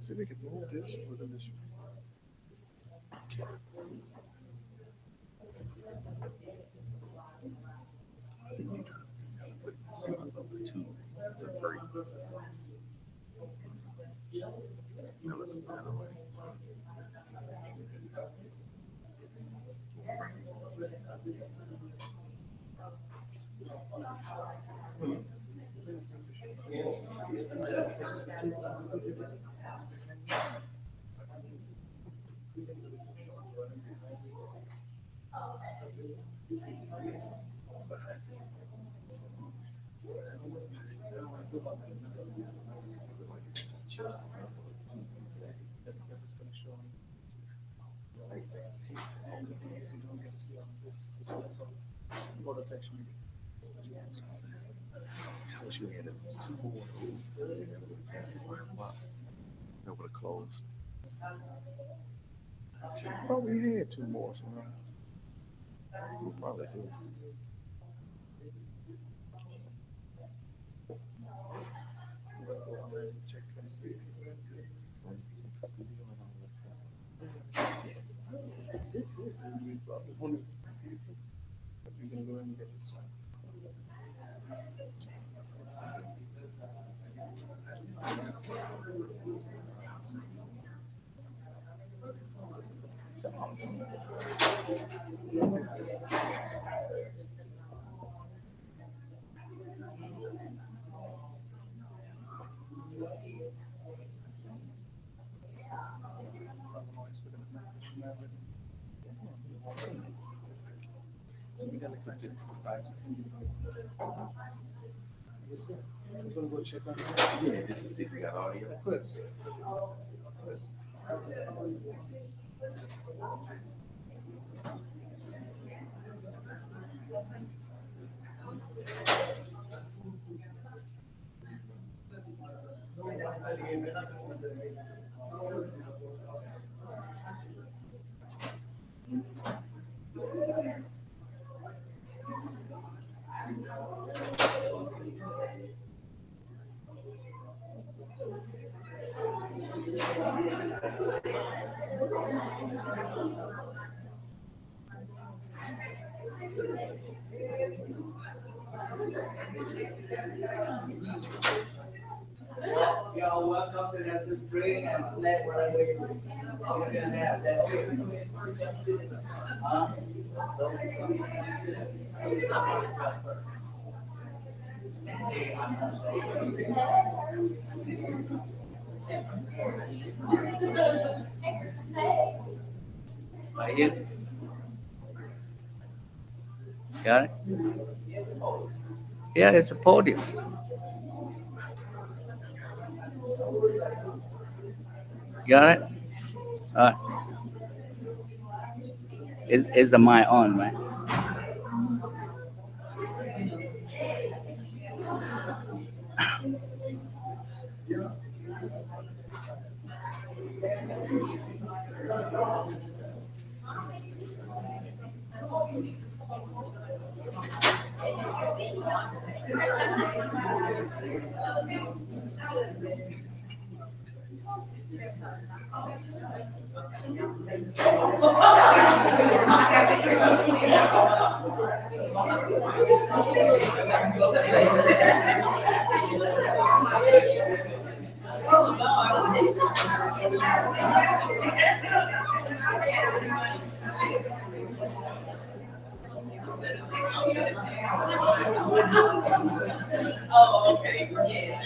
see if we can move this for the mission. Okay. I think we try to put C on the 2, the 3. That looks better way. Go to section. I wish we had 2 more. That would have closed. Probably had 2 more. So we probably do. Check and see. This is probably one of the we're gonna go ahead and get this one. So we got like 5. We're gonna go check on that. Yeah, just to see if we got audio. Good. Y'all welcome to that just bring and snack whatever you can have. That's it. Huh? Right here. Got it? Yeah, it's a podium. Got it? All right. Is the mic on, right? Oh, okay. Yeah.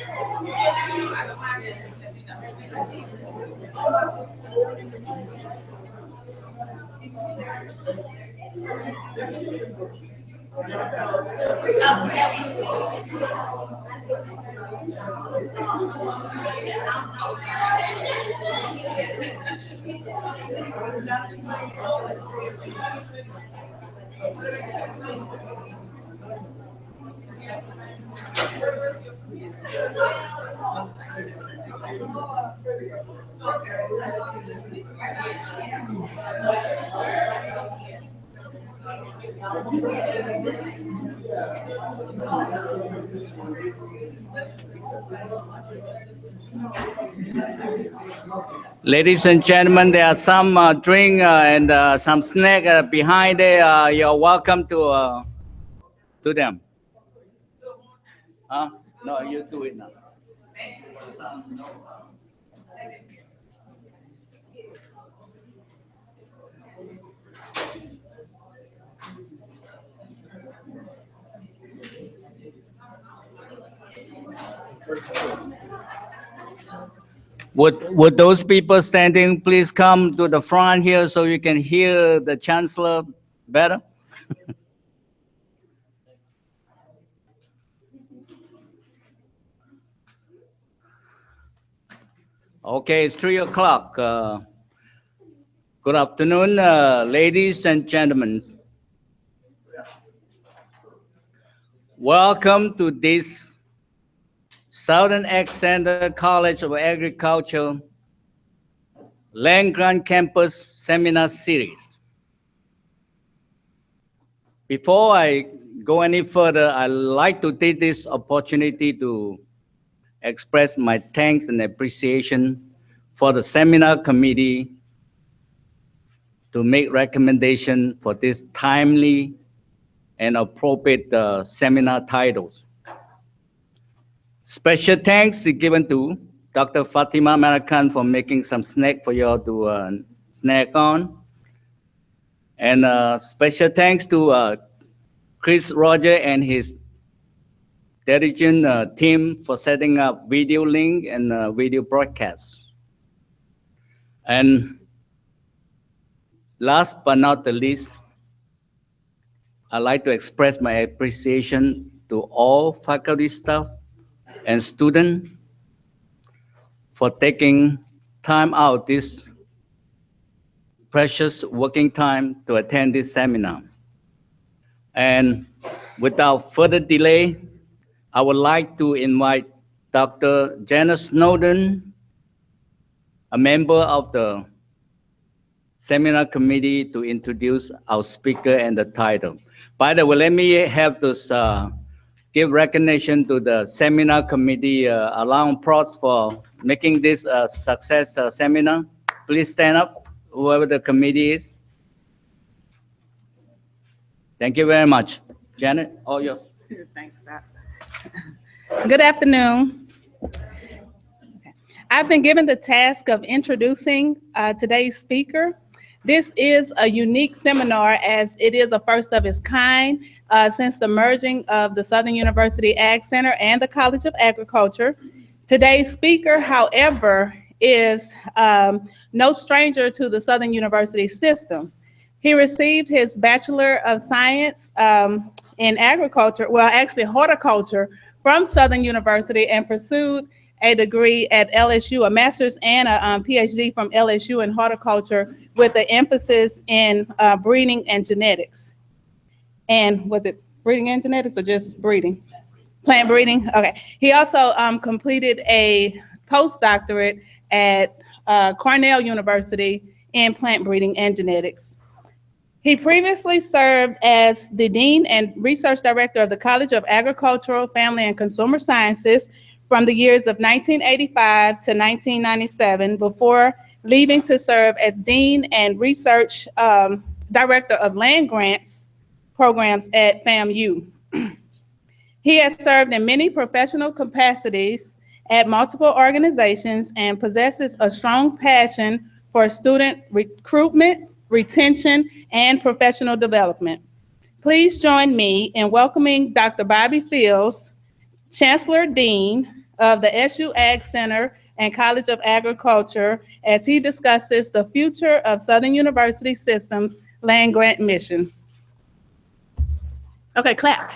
Ladies and gentlemen, there are some drink and some snack behind there. You're welcome to them. Huh? No, you do it now. Would those people standing please come to the front here so you can hear the Chancellor better? Okay, it's 3 o'clock. Good afternoon, ladies and gentlemen. Welcome to this SUAgCenter College of Agriculture Land Grant Campus Seminar Series. Before I go any further, I'd like to take this opportunity to express my thanks and appreciation for the seminar committee to make recommendation for this timely and appropriate seminar titles. Special thanks is given to Dr. Fatima Marakan for making some snack for you all to snack on. And special thanks to Chris Roger and his diligent team for setting up video link and video broadcasts. And last but not the least, I'd like to express my appreciation to all faculty staff and students for taking time out this precious working time to attend this seminar. And without further delay, I would like to invite Dr. Janet Snowden, a member of the seminar committee, to introduce our speaker and the title. By the way, let me have this give recognition to the seminar committee, allowing props for making this a success seminar. Please stand up, whoever the committee is. Thank you very much. Janet, all yours. Thanks, Doc. Good afternoon. I've been given the task of introducing today's speaker. This is a unique seminar as it is a first of its kind since the merging of the Southern University Ag Center and the College of Agriculture. Today's speaker, however, is no stranger to the Southern University system. He received his Bachelor of Science in Agriculture, well, actually horticulture, from Southern University and pursued a degree at LSU, a master's and a PhD from LSU in horticulture with an emphasis in breeding and genetics. And was it breeding and genetics or just breeding? Plant breeding, okay. He also completed a postdoctorate at Cornell University in plant breeding and genetics. He previously served as the Dean and Research Director of the College of Agricultural, Family, and Consumer Sciences from the years of 1985 to 1997 before leaving to serve as Dean and Research Director of Land Grants Programs at FAMU. He has served in many professional capacities at multiple organizations and possesses a strong passion for student recruitment, retention, and professional development. Please join me in welcoming Dr. Bobby Fields, Chancellor Dean of the SUAgCenter and College of Agriculture, as he discusses the future of Southern University System's land grant mission. Okay, clap.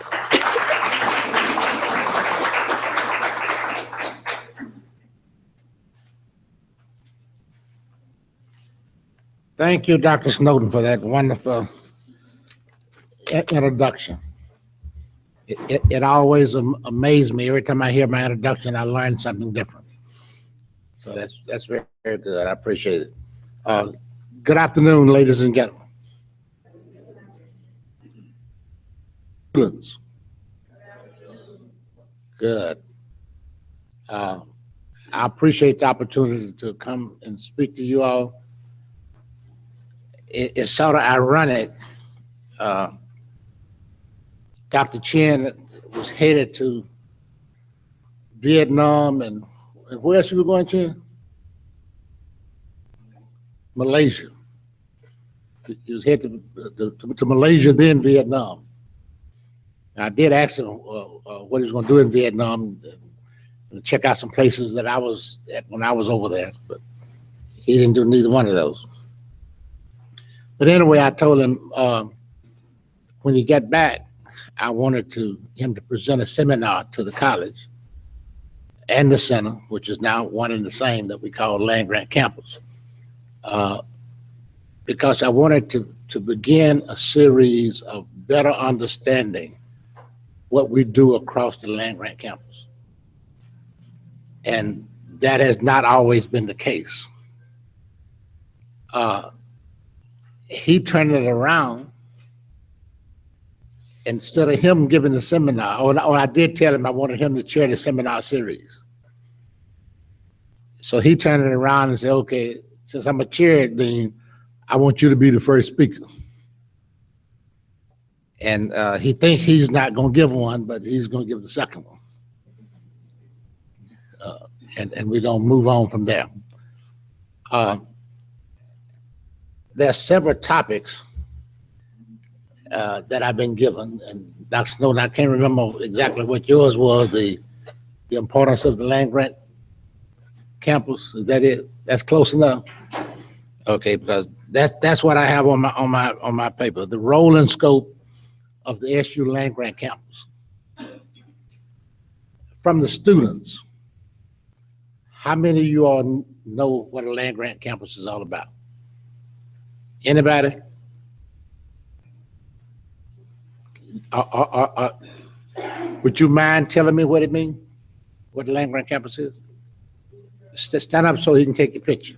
Thank you, Dr. Snowden, for that wonderful introduction. It always amazes me. Every time I hear my introduction, I learn something different. So that's very, very good. I appreciate it. Good afternoon, ladies and gentlemen. Students. Good. I appreciate the opportunity to come and speak to you all. It's sort of ironic. Dr. Chen was headed to Vietnam and where else you were going, Chen? Malaysia. He was headed to Malaysia, then Vietnam. And I did ask him what he was going to do in Vietnam, and check out some places that I was at when I was over there, but he didn't do neither one of those. But anyway, I told him when he got back, I wanted him to present a seminar to the college and the center, which is now one and the same, that we call Land Grant Campus, because I wanted to begin a series of better understanding what we do across the Land Grant Campus. And that has not always been the case. He turned it around. Instead of him giving the seminar, or I did tell him I wanted him to chair the seminar series. So he turned it around and said, okay, since I'm a chair, then I want you to be the first speaker. And he thinks he's not going to give one, but he's going to give the second one. And we're going to move on from there. There are several topics that I've been given, and Dr. Snowden, I can't remember exactly what yours was, the importance of the land grant campus. Is that it? That's close enough? Okay, because that's what I have on my paper, the role and scope of the SU land grant campus. From the students, how many of you all know what a land grant campus is all about? Anybody? Would you mind telling me what it means? What the land grant campus is? Stand up so he can take your picture.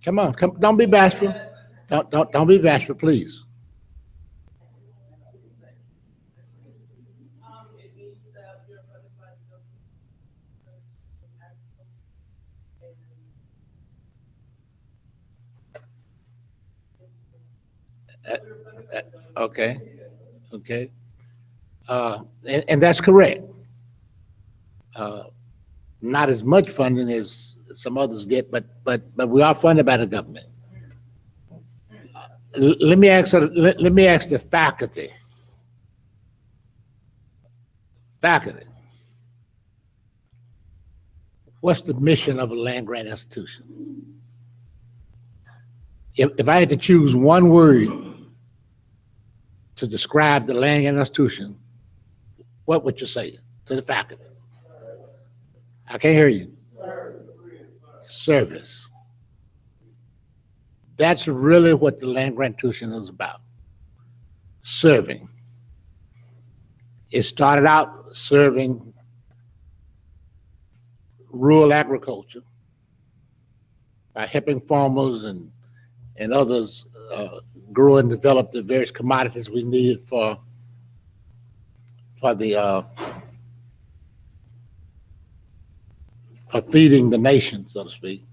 Come on, come! Don't be bashful. Don't be bashful, please. Okay. And that's correct. Not as much funding as some others get, but we are funded by the government. Let me ask the faculty. Faculty, what's the mission of a land grant institution? If I had to choose one word to describe the land grant institution, what would you say to the faculty? I can't hear you. Service. That's really what the land grant institution is about. Serving. It started out serving rural agriculture by helping farmers and others grow and develop the various commodities we need for feeding the nation, so to speak.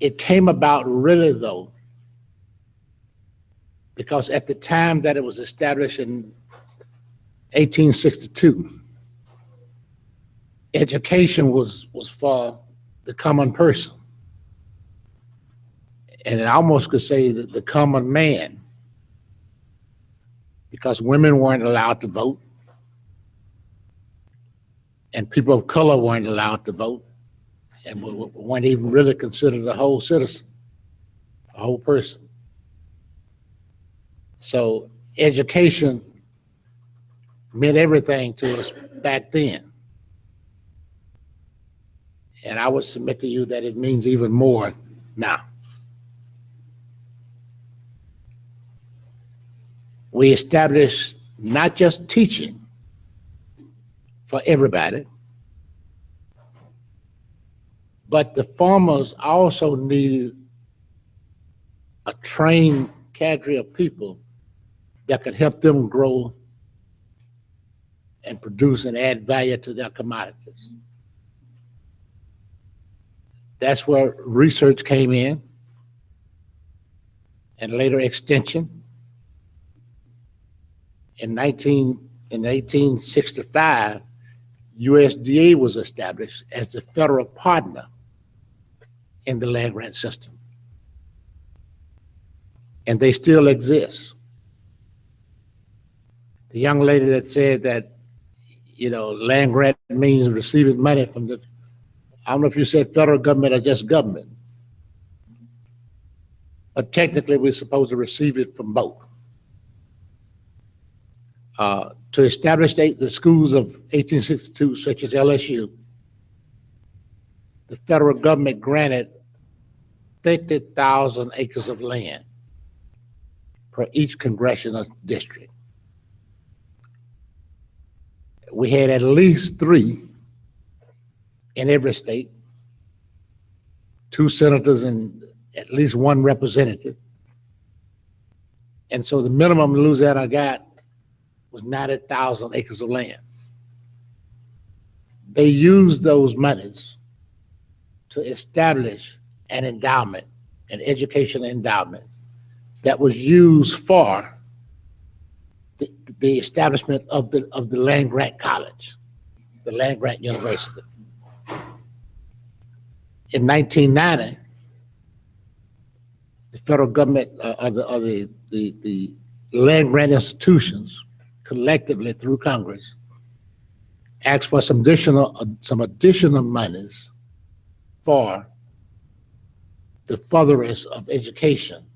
It came about really, though, because at the time that it was established in 1862, education was for the common person. And I almost could say that the common man, because women weren't allowed to vote, and people of color weren't allowed to vote, and weren't even really considered a whole citizen, a whole person. So education meant everything to us back then. And I would submit to you that it means even more now. We established not just teaching for everybody, but the farmers also needed a trained cadre of people that could help them grow and produce and add value to their commodities. That's where research came in, and later extension. In 1865, USDA was established as the federal partner in the land grant system. And they still exist. The young lady that said that, land grant means receiving money from the, I don't know if you said federal government or just government, but technically we're supposed to receive it from both. To establish the schools of 1862, such as LSU, the federal government granted 50,000 acres of land per each congressional district. We had at least 3 in every state, 2 senators and at least 1 representative. And so the minimum Louisiana got was 90,000 acres of land. They used those monies to establish an endowment, an educational endowment that was used for the establishment of the land grant college, the land grant university. In 1990, the federal government or the land grant institutions collectively through Congress asked for some additional monies for the furtherance of education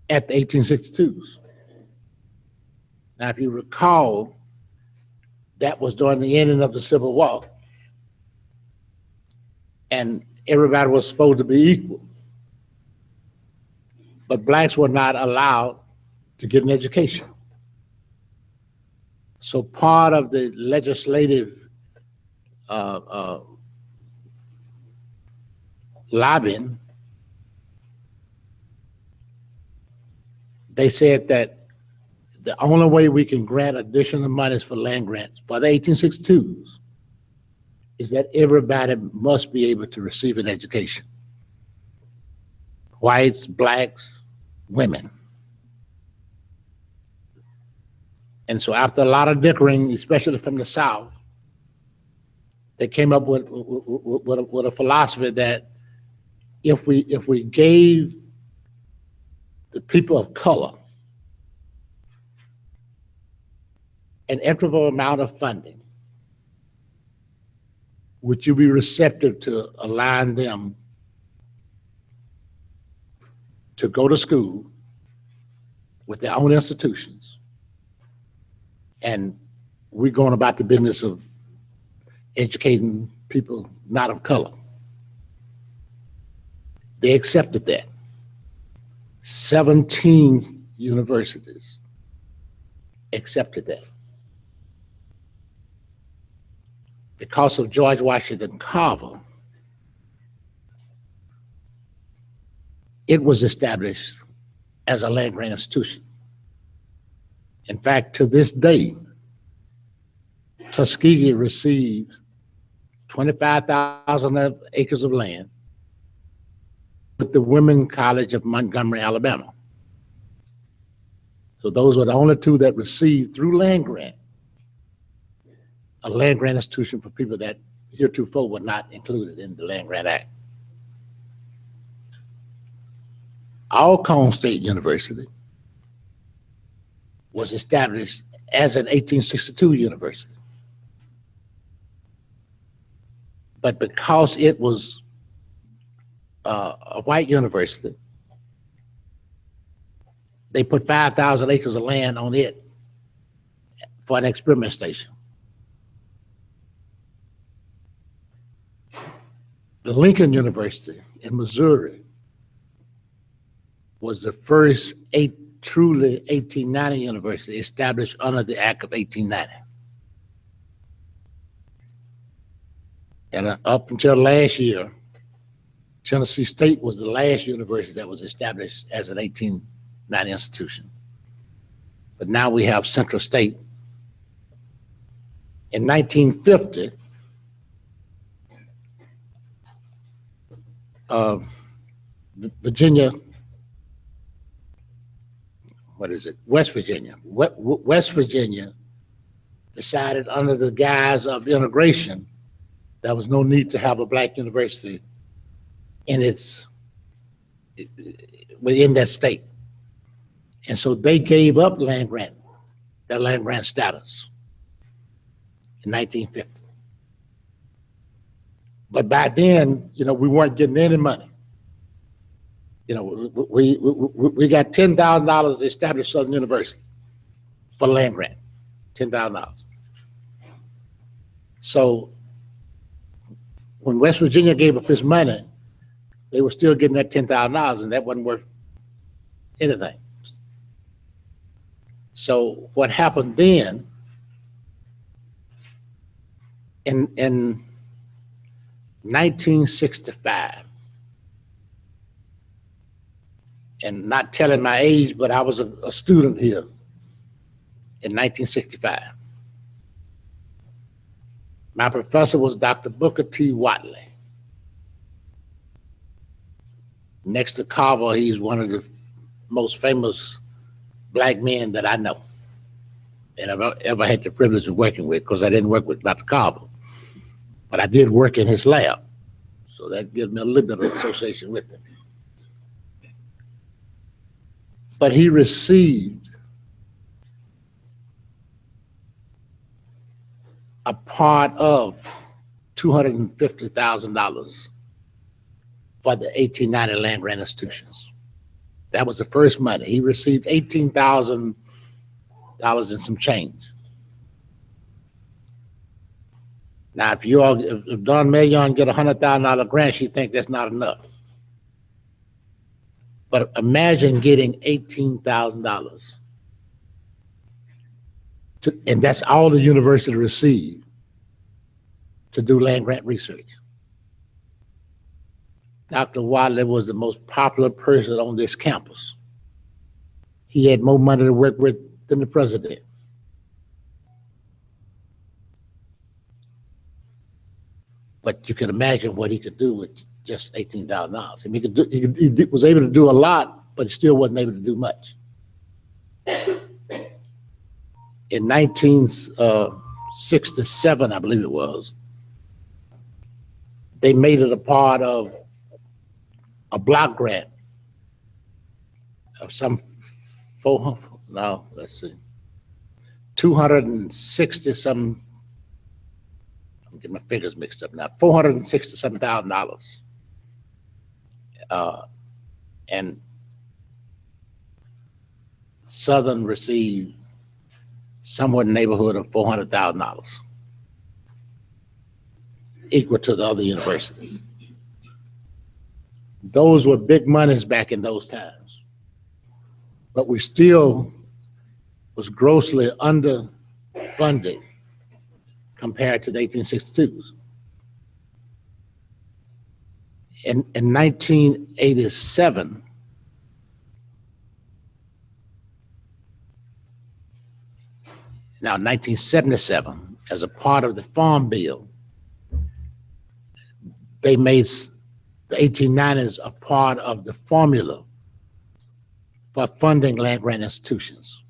at the 1862s. Now, if you recall, that was during the ending of the Civil War, and everybody was supposed to be equal, but blacks were not allowed to get an education. So part of the legislative lobbying, they said that the only way we can grant additional monies for land grants for the 1862s is that everybody must be able to receive an education. Whites, blacks, women. And so after a lot of dickering, especially from the South, they came up with a philosophy that if we gave the people of color an equitable amount of funding, would you be receptive to allowing them to go to school with their own institutions? And we're going about the business of educating people not of color. They accepted that. 17 universities accepted that. Because of George Washington Carver, it was established as a land grant institution. In fact, to this day, Tuskegee received 25,000 acres of land with the Women's College of Montgomery, Alabama. So those were the only 2 that received through land grant, a land grant institution for people that heretofore were not included in the Land Grant Act. Alcorn State University was established as an 1862 university. But because it was a white university, they put 5,000 acres of land on it for an experiment station. The Lincoln University in Missouri was the first truly 1890 university established under the Act of 1890. And up until last year, Tennessee State was the last university that was established as an 1890 institution. but now we have Central State. In 1950, Virginia, West Virginia. West Virginia decided under the guise of integration, there was no need to have a black university within that state. And so they gave up their land grant status in 1950. But by then, we weren't getting any money. We got $10,000 to establish Southern University for land grant, $10,000. So when West Virginia gave up his money, they were still getting that $10,000, and that wasn't worth anything. So what happened then, in 1965, and not telling my age, but I was a student here in 1965. My professor was Dr. Booker T. Watley. Next to Carver, he's one of the most famous black men that I know and I've ever had the privilege of working with, because I didn't work with Dr. Carver, but I did work in his lab. So that gives me a little bit of association with him. But he received a part of $250,000 for the 1890 land grant institutions. That was the first money. He received $18,000 and some change. Now, if Dawn Mayon get a $100,000 grant, she think that's not enough. But imagine getting $18,000, and that's all the university received to do land grant research. Dr. Watley was the most popular person on this campus. He had more money to work with than the president. But you can imagine what he could do with just $18,000. I mean, he was able to do a lot, but he still wasn't able to do much. In 1967, I believe it was, they made it a part of a block grant of some 260 some, I'm getting my figures mixed up now, $467,000. And Southern received somewhere in the neighborhood of $400,000, equal to the other universities. Those were big monies back in those times, but we still was grossly underfunded compared to the 1862s. In 1987, now 1977, as a part of the Farm Bill, they made the 1890s a part of the formula for funding land grant institutions.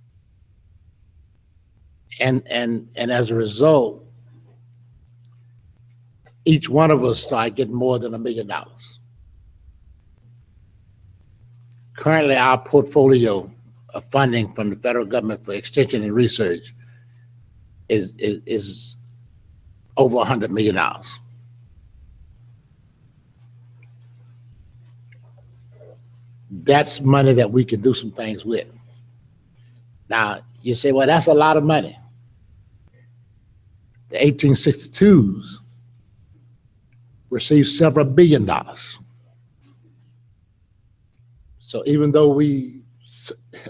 And as a result, each one of us started getting more than $1 million. Currently, our portfolio of funding from the federal government for extension and research is over $100 million. That's money that we can do some things with. Now, you say, well, that's a lot of money. The 1862s received several billion dollars. So even though we,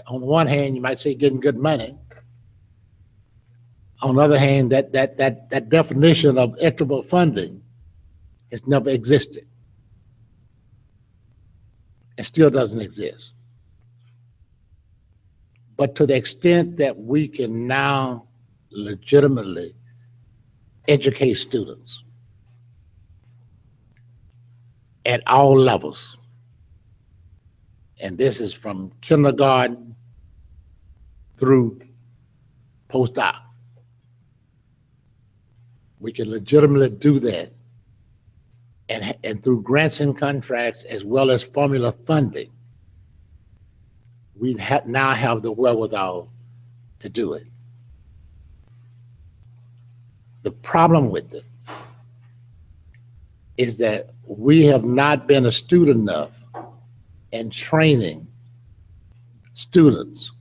on the one hand, you might say getting good money, on the other hand, that definition of equitable funding has never existed. It still doesn't exist. But to the extent that we can now legitimately educate students at all levels, and this is from kindergarten through postdoc, we can legitimately do that, and through grants and contracts as well as formula funding, we now have the wherewithal to do it. The problem with it is that we have not been astute enough in training students,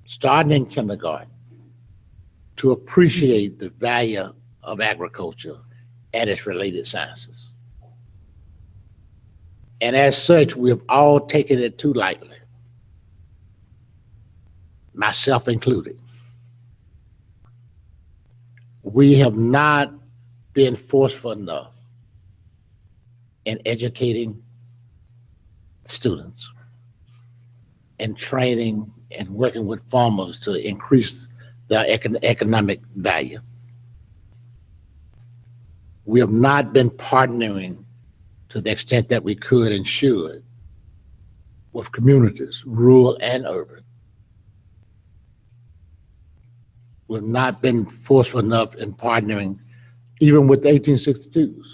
starting in kindergarten, to appreciate the value of agriculture and its related sciences. And as such, we have all taken it too lightly, myself included. We have not been forceful enough in educating students and training and working with farmers to increase their economic value. We have not been partnering to the extent that we could and should with communities, rural and urban. We've not been forceful enough in partnering even with the 1862s.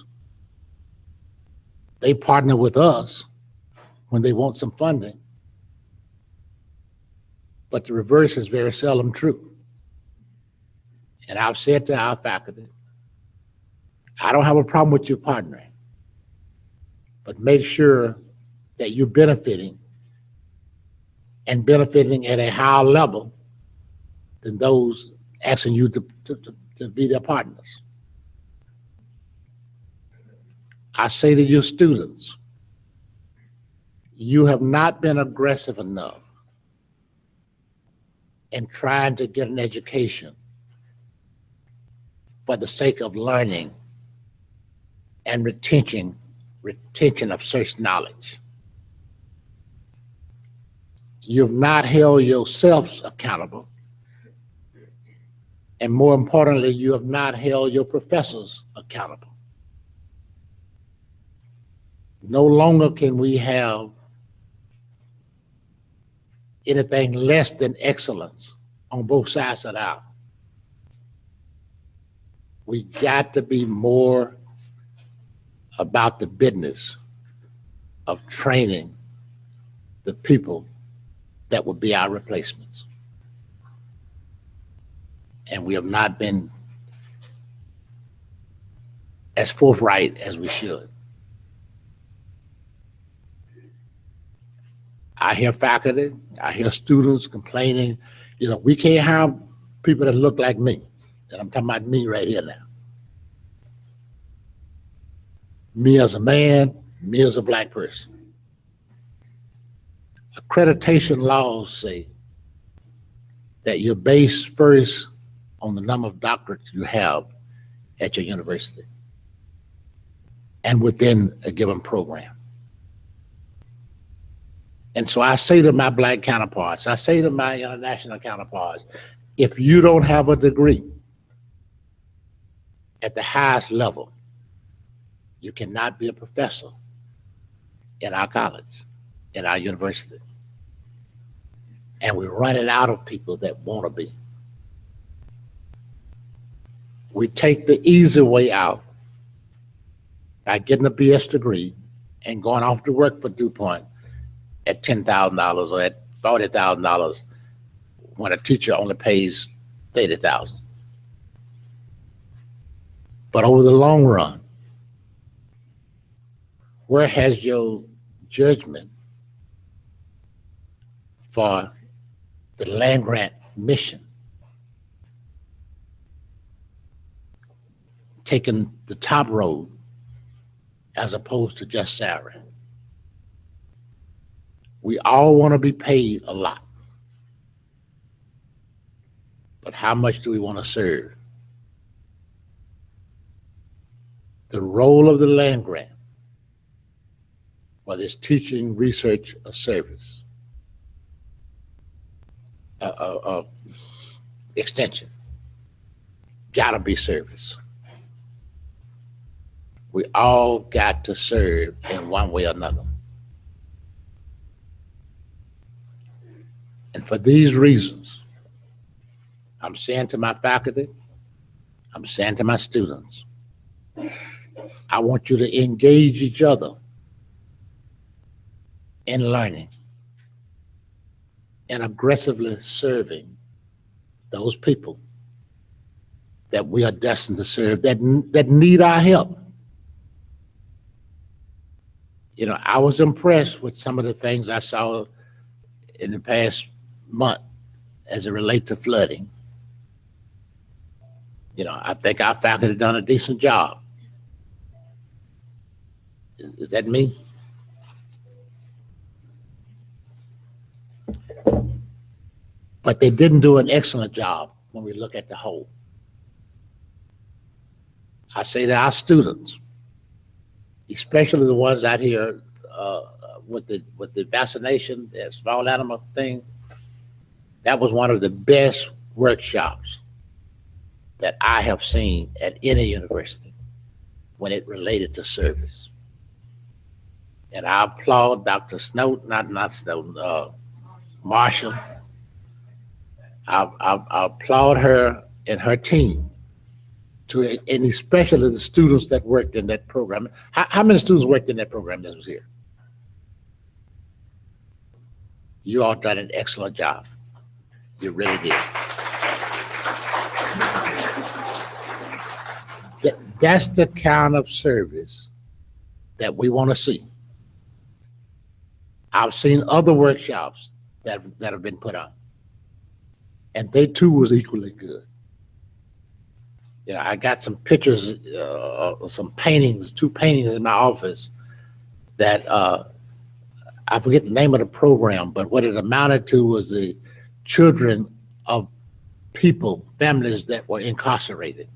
They partner with us when they want some funding, but the reverse is very seldom true. And I've said to our faculty, I don't have a problem with you partnering, but make sure that you're benefiting and benefiting at a higher level than those asking you to be their partners. I say to your students, you have not been aggressive enough in trying to get an education for the sake of learning and retention of such knowledge. You've not held yourselves accountable. And more importantly, you have not held your professors accountable. No longer can we have anything less than excellence on both sides of the aisle. We got to be more about the business of training the people that will be our replacements. And we have not been as forthright as we should. I hear faculty, I hear students complaining, we can't have people that look like me. And I'm talking about me right here now. Me as a man, me as a Black person. Accreditation laws say that you're based first on the number of doctorates you have at your university and within a given program. And so I say to my Black counterparts, I say to my international counterparts, if you don't have a degree at the highest level, you cannot be a professor in our college, in our university. And we're running out of people that want to be. We take the easy way out by getting a BS degree and going off to work for DuPont at $10,000 or at $40,000 when a teacher only pays $30,000. But over the long run, where has your judgment for the land grant mission taken the top road as opposed to just salary? We all want to be paid a lot, but how much do we want to serve? The role of the land grant, whether it's teaching, research, or service, extension. Gotta be service. We all got to serve in one way or another. And for these reasons, I'm saying to my faculty, I'm saying to my students, I want you to engage each other in learning and aggressively serving those people that we are destined to serve, that need our help. You know, I was impressed with some of the things I saw in the past month as it relates to flooding. You know, I think our faculty done a decent job. Is that me? But they didn't do an excellent job when we look at the whole. I say to our students, especially the ones out here with the vaccination, the small animal thing, that was one of the best workshops that I have seen at any university when it related to service. And I applaud Dr. Snowden, not Snowden, Marshall. I applaud her and her team, and especially the students that worked in that program. How many students worked in that program that was here? You all done an excellent job. You really did. That's the kind of service that we want to see. I've seen other workshops that have been put on, and they too was equally good. You know, I got some pictures, some paintings, 2 paintings in my office that I forget the name of the program, but what it amounted to was the children of people, families that were incarcerated.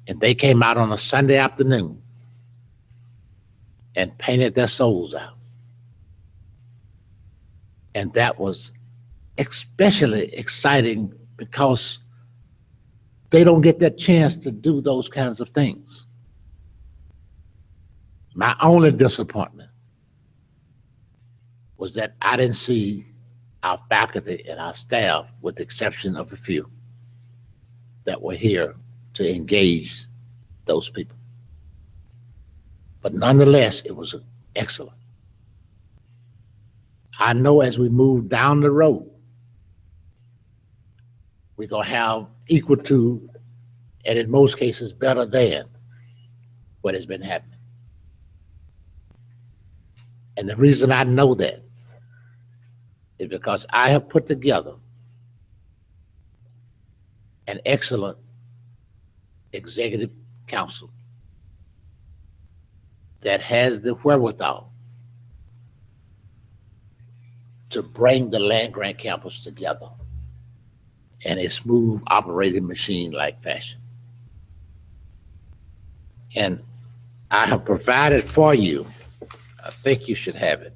And they came out on a Sunday afternoon and painted their souls out. And that was especially exciting because they don't get that chance to do those kinds of things. My only disappointment was that I didn't see our faculty and our staff, with the exception of a few, that were here to engage those people. But nonetheless, it was excellent. I know as we move down the road, we're going to have equal to, and in most cases, better than what has been happening. And the reason I know that is because I have put together an excellent executive council that has the wherewithal to bring the land-grant campus together in a smooth operating machine-like fashion. And I have provided for you, I think you should have it,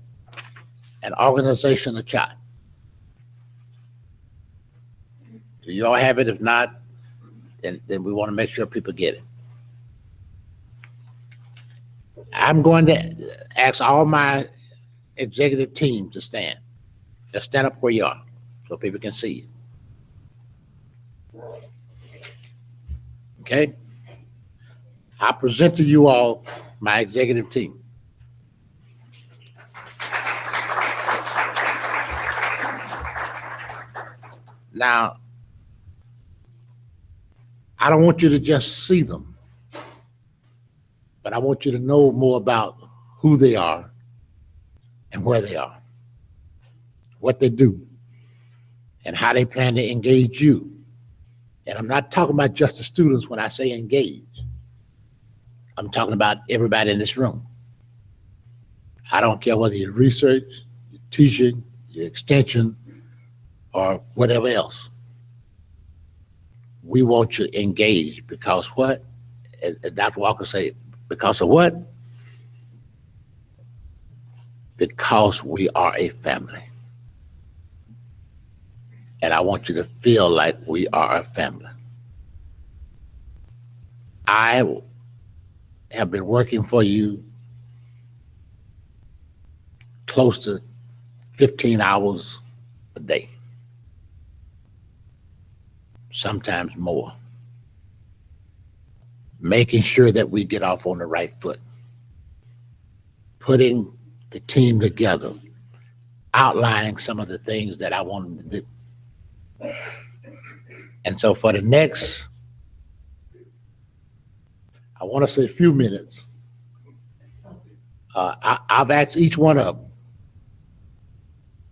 an organizational chart. Do you all have it? If not, then we want to make sure people get it. I'm going to ask all my executive team to stand. Just stand up where you are so people can see you. Okay? I present to you all my executive team. Now, I don't want you to just see them, but I want you to know more about who they are and where they are, what they do, and how they plan to engage you. And I'm not talking about just the students when I say engage. I'm talking about everybody in this room. I don't care whether you're research, you're teaching, you're extension, or whatever else. We want you engaged because what? As Dr. Walker said, because of what? Because we are a family. and I want you to feel like we are a family. I have been working for you close to 15 hours a day, sometimes more, making sure that we get off on the right foot, putting the team together, outlining some of the things that I want them to do. And so for the next, I want to say a few minutes, I've asked each one of them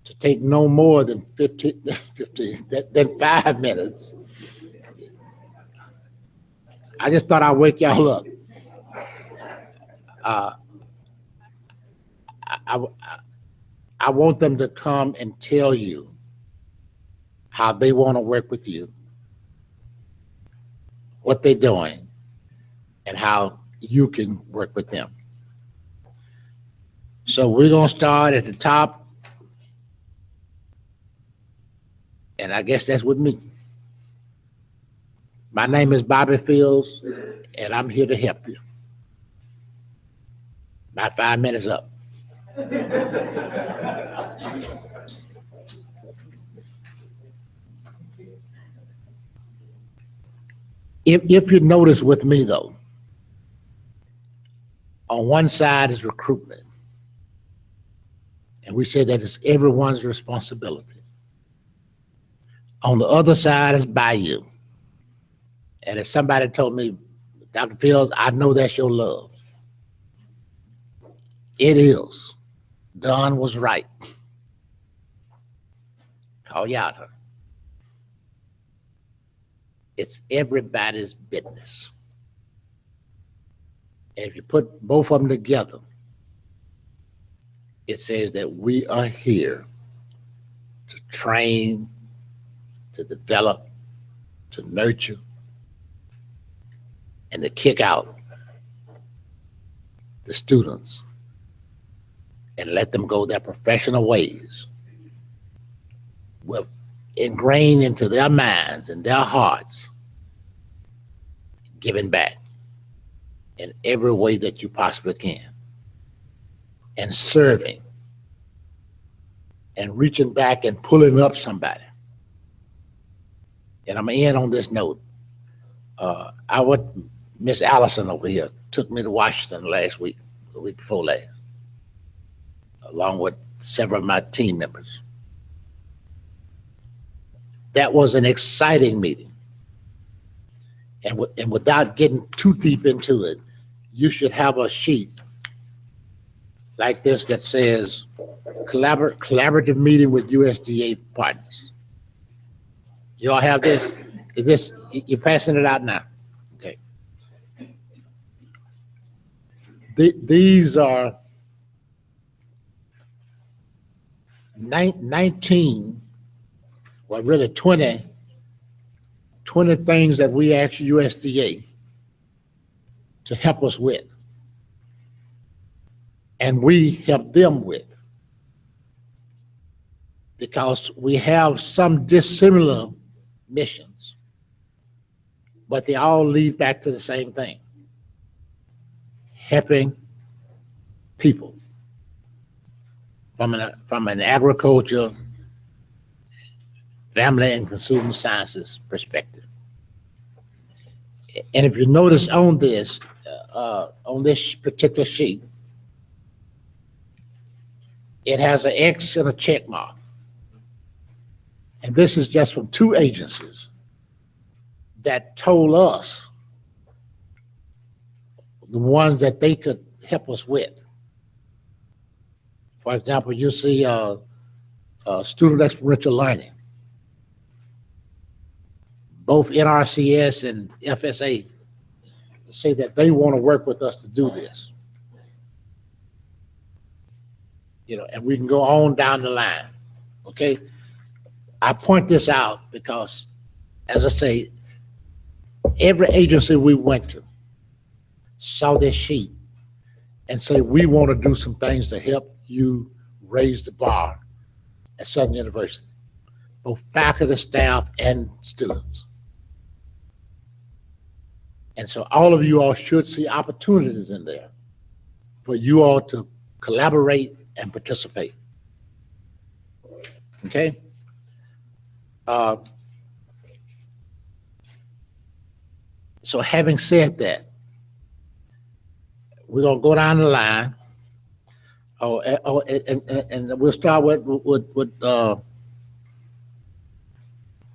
to take no more than 15 than 5 minutes. I just thought I'd wake y'all up. I want them to come and tell you how they want to work with you, what they're doing, and how you can work with them. So we're going to start at the top, and I guess that's with me. My name is Bobby Fields, and I'm here to help you. My 5 minutes up. If you notice with me though, on one side is recruitment. And we say that it's everyone's responsibility. On the other side is Bayou. And if somebody told me, Dr. Fields, I know that's your love. It is. Don was right. Call you out her. It's everybody's business. And if you put both of them together, it says that we are here to train, to develop, to nurture, and to kick out the students and let them go their professional ways with ingrained into their minds and their hearts, giving back in every way that you possibly can, and serving and reaching back and pulling up somebody. And I'm gonna end on this note. Miss Allison over here took me to Washington last week, the week before last, along with several of my team members. That was an exciting meeting. And without getting too deep into it, you should have a sheet like this that says collaborative meeting with USDA partners. You all have this? Is this, you're passing it out now? Okay. These are 19, well, really 20 things that we ask USDA to help us with. And we help them with. Because we have some dissimilar missions, but they all lead back to the same thing: helping people from an agriculture, family and consumer sciences perspective. And if you notice on this particular sheet, it has an X and a check mark. And this is just from 2 agencies that told us the ones that they could help us with. For example, you see student experiential learning. Both NRCS and FSA say that they want to work with us to do this. You know, and we can go on down the line, okay? I point this out because, as I say, every agency we went to saw this sheet and say, we want to do some things to help you raise the bar at Southern University. both faculty, staff, and students. And so all of you all should see opportunities in there for you all to collaborate and participate. Okay? So having said that, we're gonna go down the line. And we'll start with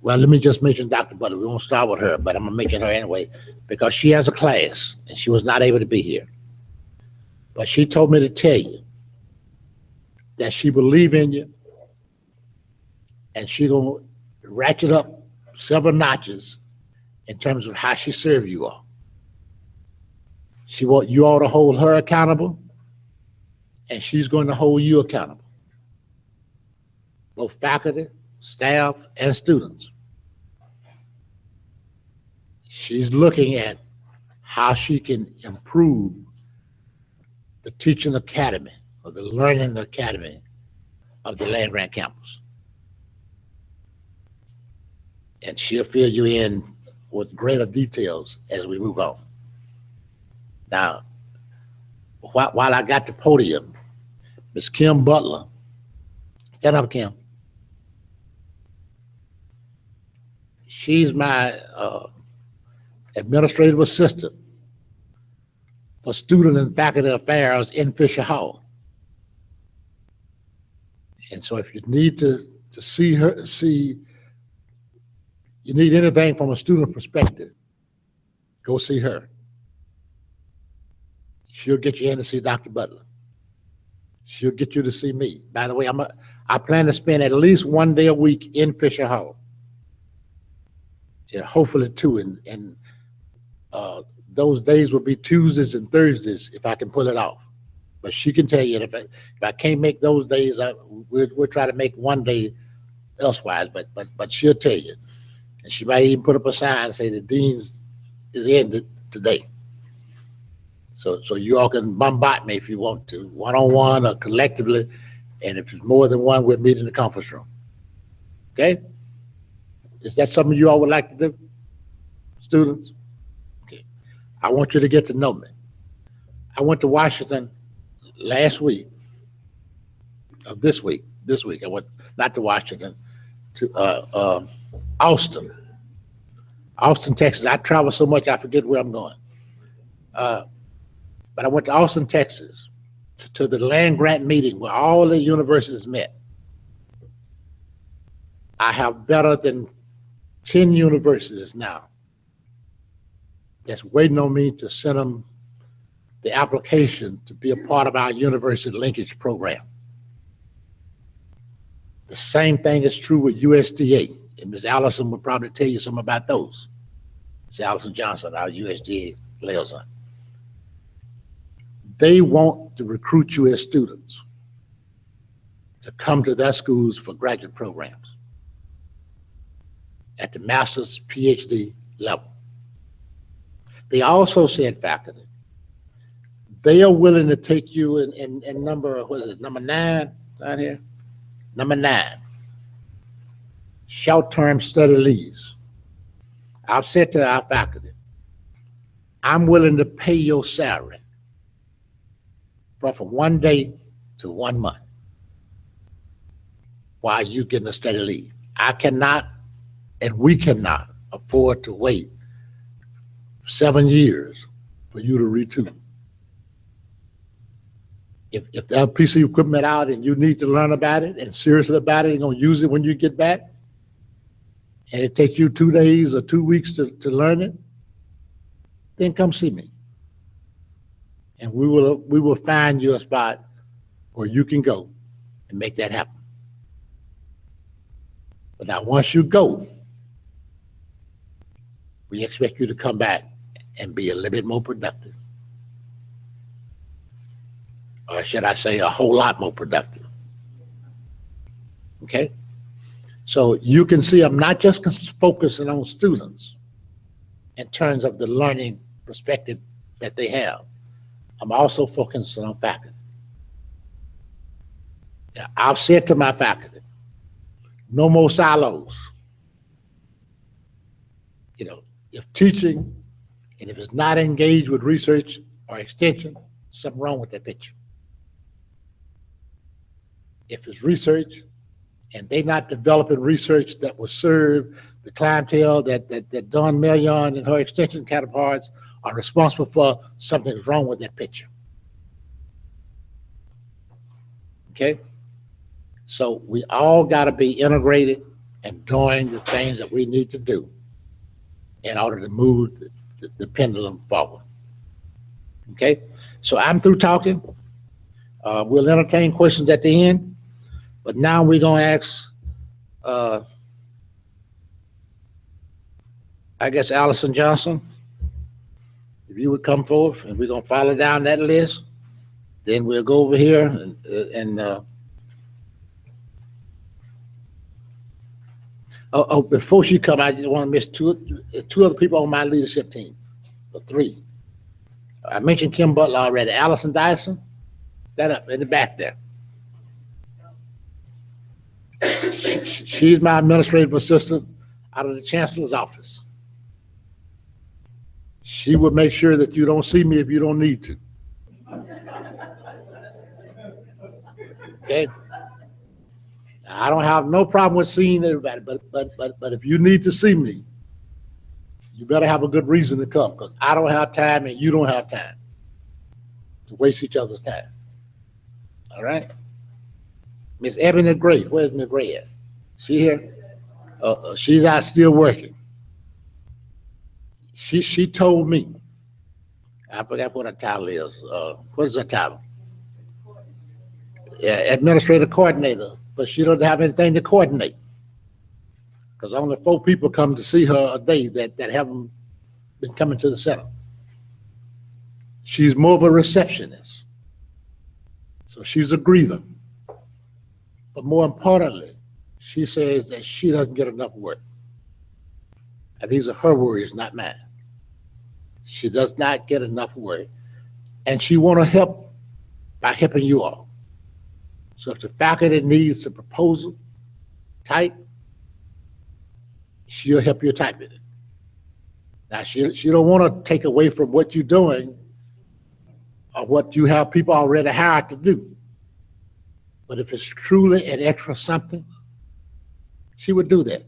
well, let me just mention Dr. Butler. We won't start with her, but I'm gonna mention her anyway because she has a class and she was not able to be here. But she told me to tell you that she believes in you and she gonna ratchet up several notches in terms of how she serve you all. She want you all to hold her accountable, and she's going to hold you accountable, both faculty, staff, and students. She's looking at how she can improve the teaching academy or the learning academy of the land-grant campus. And she'll fill you in with greater details as we move on. Now, while I got the podium, Ms. Kim Butler, stand up, Kim. She's my administrative assistant for student and faculty affairs in Fisher Hall. And so if you need to see her, you need anything from a student perspective, go see her. She'll get you in to see Dr. Butler. She'll get you to see me. By the way, I plan to spend at least one day a week in Fisher Hall. Yeah, hopefully two, and those days will be Tuesdays and Thursdays if I can pull it off. But she can tell you if I can't make those days, we'll try to make one day elsewise. But she'll tell you. And she might even put up a sign and say the dean's is ended today. So you all can bombard me if you want to, one-on-one or collectively. And if it's more than one, we'll meet in the conference room. Okay? Is that something you all would like to do, students? Okay. I want you to get to know me. I went to Washington last week, this week. I went not to Washington, to Austin, Texas. I travel so much I forget where I'm going. But I went to Austin, Texas, to the land grant meeting where all the universities met. I have better than 10 universities now that's waiting on me to send them the application to be a part of our university linkage program. The same thing is true with USDA, and Ms. Allison will probably tell you something about those. Ms. Allison Johnson, our USDA liaison. They want to recruit you as students to come to their schools for graduate programs at the master's, PhD level. They also said, faculty, they are willing to take you in number, what is it, number 9 down here? Number 9, short-term study leaves. I've said to our faculty, I'm willing to pay your salary from 1 day to 1 month while you getting a study leave. I cannot, and we cannot afford to wait 7 years for you to retool. If that piece of equipment out and you need to learn about it and seriously about it, you're gonna use it when you get back, and it takes you 2 days or 2 weeks to learn it, then come see me. And we will find you a spot where you can go and make that happen. But now once you go, we expect you to come back and be a little bit more productive. Or should I say a whole lot more productive. Okay? So you can see I'm not just focusing on students in terms of the learning perspective that they have. I'm also focusing on faculty. Now, I've said to my faculty, No more silos. You know, if teaching, and if it's not engaged with research or extension, something wrong with that picture. If it's research and they not developing research that will serve the clientele that Dawn Million and her extension counterparts are responsible for, something's wrong with that picture. Okay? So we all got to be integrated and doing the things that we need to do in order to move the pendulum forward. Okay? So I'm through talking. We'll entertain questions at the end, but now we're going to ask, I guess, Allison Johnson, if you would come forward, and we're going to follow down that list. Then we'll go over here and before she come, I just want to miss two other people on my leadership team, or three. I mentioned Kim Butler already. Allison Dyson, stand up in the back there. She's my administrative assistant out of the Chancellor's office. She would make sure that you don't see me if you don't need to. Okay? I don't have no problem with seeing everybody, but if you need to see me, you better have a good reason to come, because I don't have time and you don't have time to waste each other's time. All right? Miss Ebony Gray, where's Miss Gray at? She here? She's out still working. She told me, I forgot what her title is. What is her title? Yeah, administrative coordinator, but she don't have anything to coordinate, because only 4 people come to see her a day that haven't been coming to the center. She's more of a receptionist, so she's a greeter. But more importantly, she says that she doesn't get enough work. And these are her words, not mine. She does not get enough work, and she want to help by helping you all. So if the faculty needs a proposal type, she'll help you type it. Now, she don't want to take away from what you're doing or what you have people already hired to do. But if it's truly an extra something, she would do that.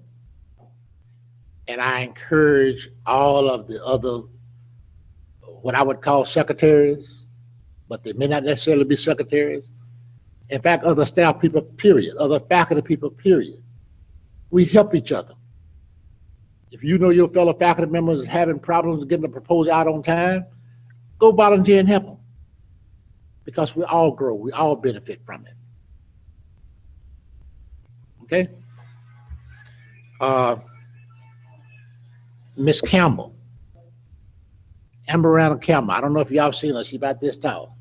And I encourage all of the other, what I would call secretaries, but they may not necessarily be secretaries. In fact, other staff people, period, other faculty people, period. We help each other. If you know your fellow faculty members is having problems getting the proposal out on time, go volunteer and help them. Because we all grow, we all benefit from it. Okay? Miss Campbell, Amber Campbell. I don't know if y'all seen her, she's about this tall.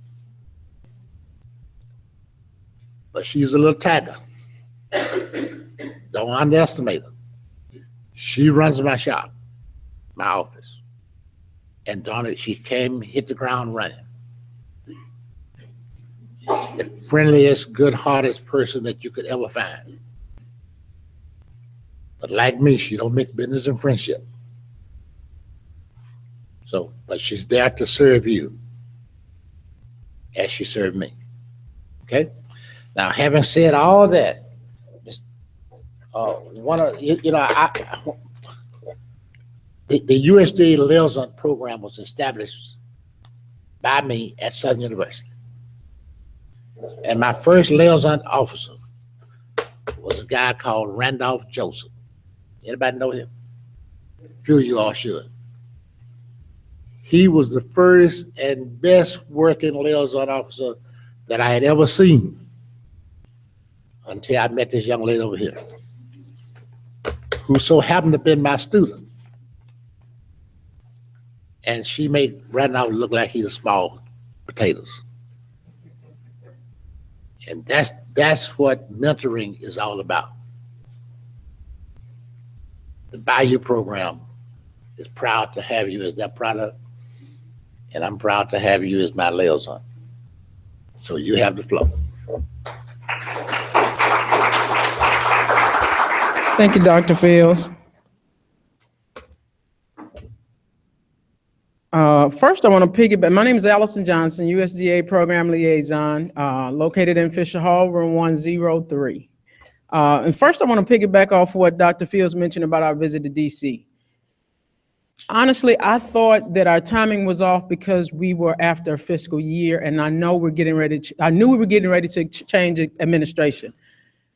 But she's a little tiger. Don't underestimate her. She runs my shop, my office. And darn it, she came, hit the ground running. The friendliest, good-hearted person that you could ever find. But like me, she don't mix business and friendship. So, but she's there to serve you as she served me. Okay? Now, having said all that, the USDA liaison program was established by me at Southern University. And my first liaison officer was a guy called Randolph Joseph. Anybody know him? A few of you all should. He was the first and best working liaison officer that I had ever seen until I met this young lady over here, who so happened to have been my student. And she made Randolph look like he was small potatoes. And that's what mentoring is all about. The Bayou program is proud to have you as their product, and I'm proud to have you as my liaison. So you have the floor. Thank you, Dr. Fields. First, I want to piggyback. My name is Allison Johnson, USDA Program Liaison, located in Fisher Hall, room 103. And first, I want to piggyback off what Dr. Fields mentioned about our visit to DC. Honestly, I thought that our timing was off because we were after a fiscal year, and I know we're getting ready. I knew we were getting ready to change administration,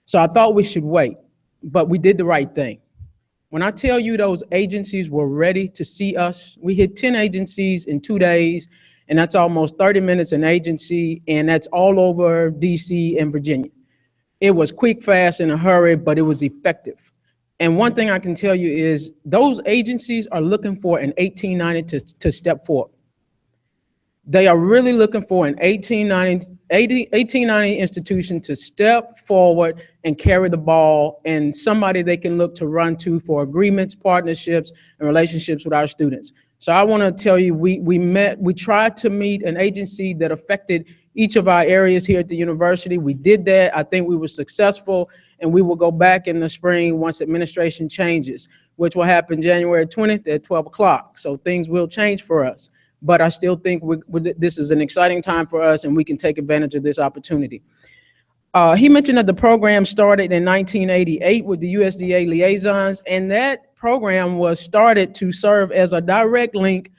so I thought we should wait. But we did the right thing. When I tell you those agencies were ready to see us, we hit 10 agencies in 2 days, and that's almost 30 minutes an agency, and that's all over DC and Virginia. It was quick, fast, in a hurry, but it was effective. And one thing I can tell you is those agencies are looking for an 1890 to step forward. They are really looking for an 1890 institution to step forward and carry the ball, and somebody they can look to run to for agreements, partnerships, and relationships with our students. So I want to tell you, we tried to meet an agency that affected each of our areas here at the university. We did that. I think we were successful, and we will go back in the spring once administration changes, which will happen January 20th at 12 o'clock. So things will change for us. But I still think this is an exciting time for us, and we can take advantage of this opportunity. He mentioned that the program started in 1988 with the USDA liaisons, and that program was started to serve as a direct link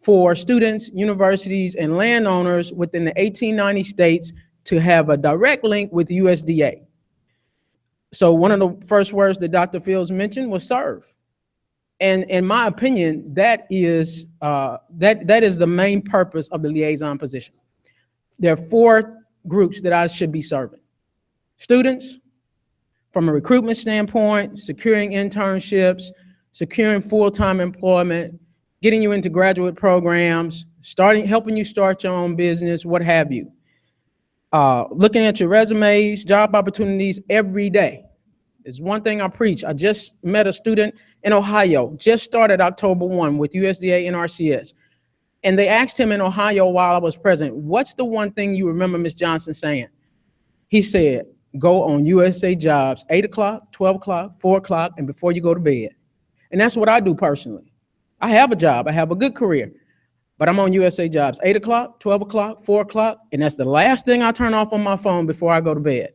for students, universities, and landowners within the 1890 states to have a direct link with USDA. So one of the first words that Dr. Fields mentioned was serve. And in my opinion, that is the main purpose of the liaison position. There are 4 groups that I should be serving. Students, from a recruitment standpoint, securing internships, securing full-time employment, getting you into graduate programs, helping you start your own business, what have you. Looking at your resumes, job opportunities every day. Is one thing I preach. I just met a student in Ohio, just started October 1 with USDA NRCS. And they asked him in Ohio while I was present, what's the one thing you remember Ms. Johnson saying? He said, go on USA Jobs, 8 o'clock, 12 o'clock, 4 o'clock, and before you go to bed. And that's what I do personally. I have a job, I have a good career, but I'm on USA Jobs, 8 o'clock, 12 o'clock, 4 o'clock, and that's the last thing I turn off on my phone before I go to bed.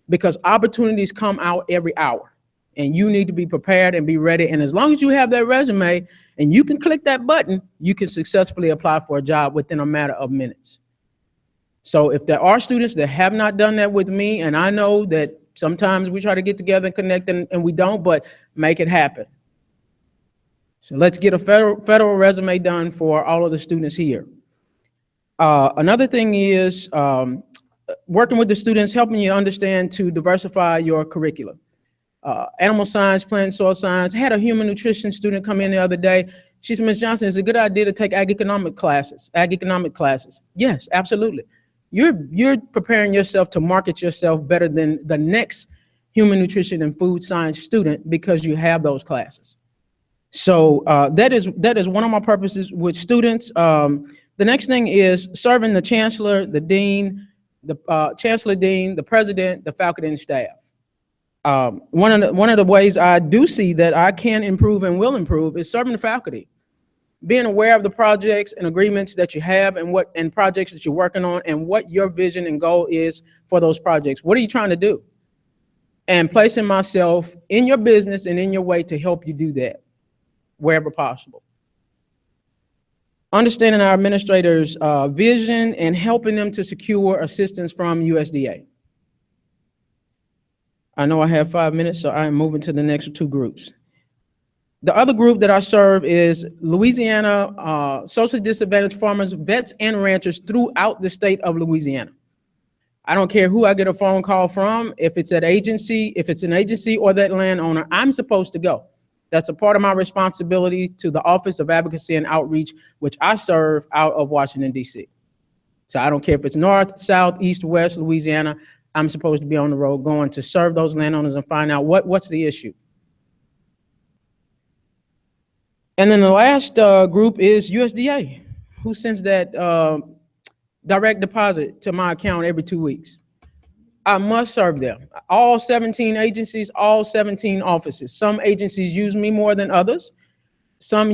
Because opportunities come out every hour, and you need to be prepared and be ready. And as long as you have that resume and you can click that button, you can successfully apply for a job within a matter of minutes. So if there are students that have not done that with me, and I know that sometimes we try to get together and connect and we don't, but make it happen. So let's get a federal resume done for all of the students here. Another thing is, working with the students, helping you understand to diversify your curriculum. Animal science, plant soil science. I had a human nutrition student come in the other day. She said, Ms. Johnson, it's a good idea to take ag economic classes. Yes, absolutely. You're preparing yourself to market yourself better than the next human nutrition and food science student because you have those classes. So that is one of my purposes with students. The next thing is serving the chancellor, the dean, the chancellor, dean, the president, the faculty, and staff. One of the ways I do see that I can improve and will improve is serving the faculty, being aware of the projects and agreements that you have and projects that you're working on and what your vision and goal is for those projects. What are you trying to do? And placing myself in your business and in your way to help you do that wherever possible. Understanding our administrators' vision and helping them to secure assistance from USDA. I know I have 5 minutes, so I'm moving to the next 2 groups. The other group that I serve is Louisiana socially disadvantaged farmers, vets, and ranchers throughout the state of Louisiana. I don't care who I get a phone call from, if it's an agency or that landowner, I'm supposed to go. That's a part of my responsibility to the Office of Advocacy and Outreach, which I serve out of Washington, D.C. So I don't care if it's north, south, east, west, Louisiana, I'm supposed to be on the road going to serve those landowners and find out what's the issue. And then the last group is USDA, who sends that direct deposit to my account every 2 weeks. I must serve them. All 17 agencies, all 17 offices. Some agencies use me more than others. Some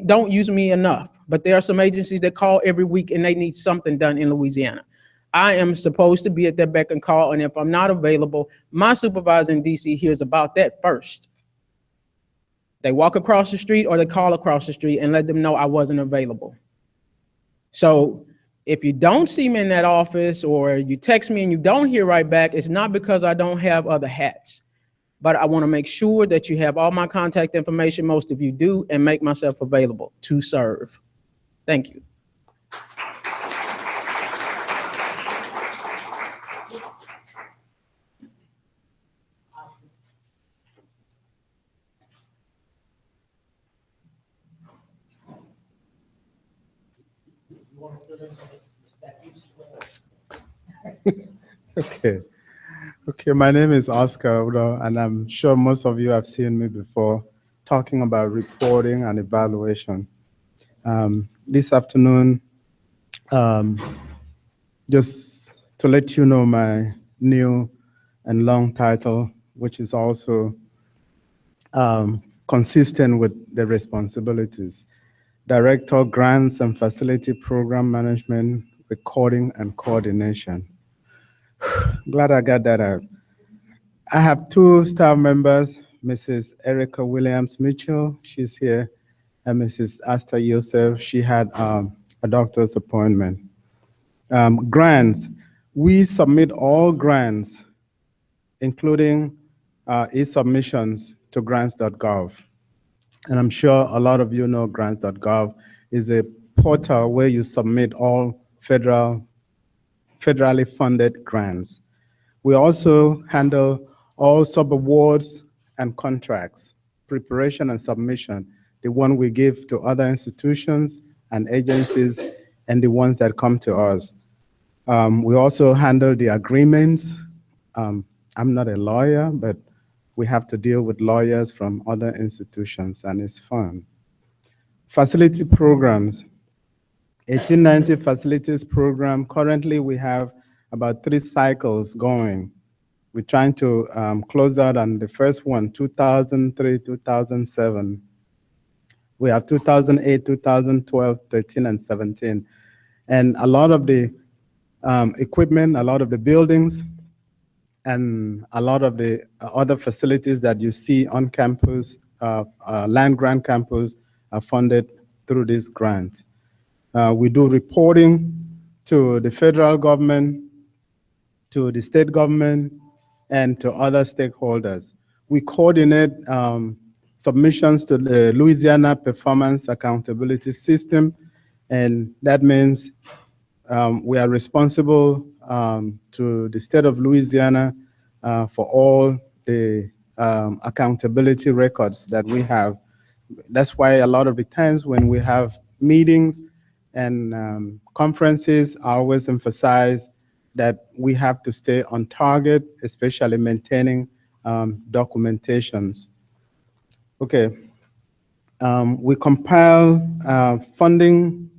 don't use me enough, but there are some agencies that call every week and they need something done in Louisiana. I am supposed to be at their beck and call, and if I'm not available, my supervisor in DC hears about that first. They walk across the street or they call across the street and let them know I wasn't available. So if you don't see me in that office or you text me and you don't hear right back, it's not because I don't have other hats. But I want to make sure that you have all my contact information, most of you do, and make myself available to serve. Thank you. Okay. Okay, my name is Oscar Udo, and I'm sure most of you have seen me before talking about reporting and evaluation. This afternoon, just to let you know my new and long title, which is also consistent with the responsibilities. Director, Grants and Facility Program Management, Recording and Coordination. Glad I got that out. I have two staff members, Mrs. Erica Williams Mitchell, she's here, and Mrs. Asta Yosef, she had a doctor's appointment. Grants, we submit all grants, including e-submissions to grants.gov. And I'm sure a lot of you know grants.gov is a portal where you submit all federally funded grants. We also handle all subawards and contracts, preparation and submission, the one we give to other institutions and agencies and the ones that come to us. We also handle the agreements. I'm not a lawyer, but we have to deal with lawyers from other institutions, and it's fun. Facility programs, 1890 facilities program. Currently, we have about 3 cycles going. We're trying to close out on the first one, 2003, 2007. We have 2008, 2012, 13, and 17. And a lot of the equipment, a lot of the buildings, and a lot of the other facilities that you see on campus, land grant campus, are funded through this grant. We do reporting to the federal government, to the state government, and to other stakeholders. We coordinate submissions to the Louisiana Performance Accountability System, and that means we are responsible to the state of Louisiana for all the accountability records that we have. That's why a lot of the times when we have meetings and conferences, I always emphasize that we have to stay on target, especially maintaining documentations. Okay, we compile funding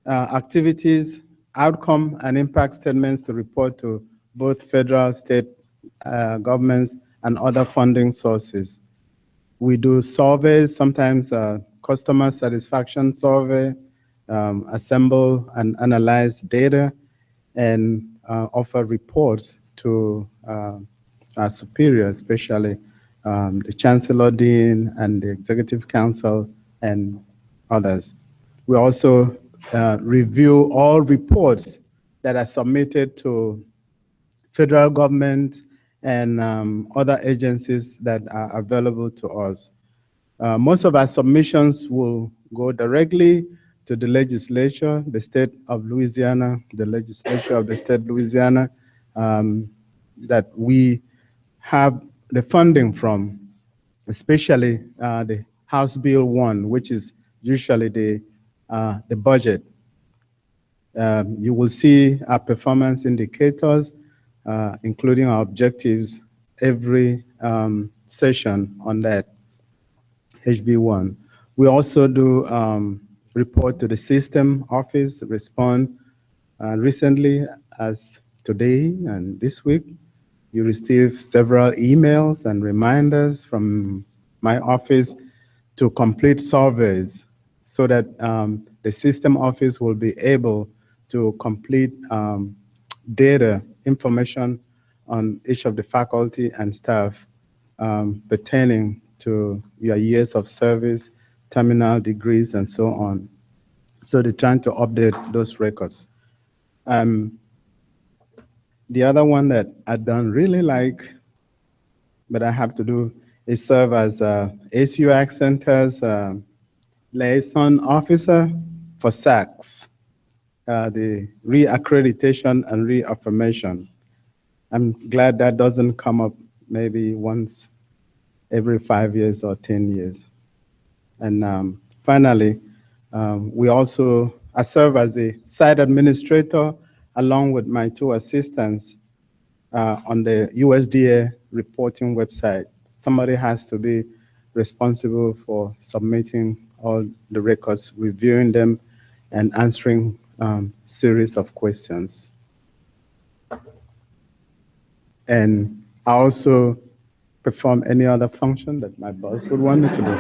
activities, outcome and impact statements to report to both federal, state governments and other funding sources. We do surveys, sometimes customer satisfaction survey, assemble and analyze data, and offer reports to our superiors, especially the Chancellor, Dean, and the Executive Council, and others. We also review all reports that are submitted to federal government and other agencies that are available to us. Most of our submissions will go directly to the legislature, the state of Louisiana, the legislature of the state of Louisiana, that we have the funding from, especially the House Bill 1, which is usually the budget. You will see our performance indicators, including our objectives, every session on that HB1. We also do report to the system office, respond recently as today and this week. You receive several emails and reminders from my office to complete surveys so that the system office will be able to complete data, information on each of the faculty and staff pertaining to your years of service, terminal degrees, and so on. So they're trying to update those records. The other one that I don't really like, but I have to do, is serve as SUAgCenter's liaison officer for SACS, the reaccreditation and reaffirmation. I'm glad that doesn't come up maybe once every 5 years or 10 years. And finally, I serve as the site administrator along with my 2 assistants on the USDA reporting website. Somebody has to be responsible for submitting all the records, reviewing them, and answering series of questions. And I also perform any other function that my boss would want me to do.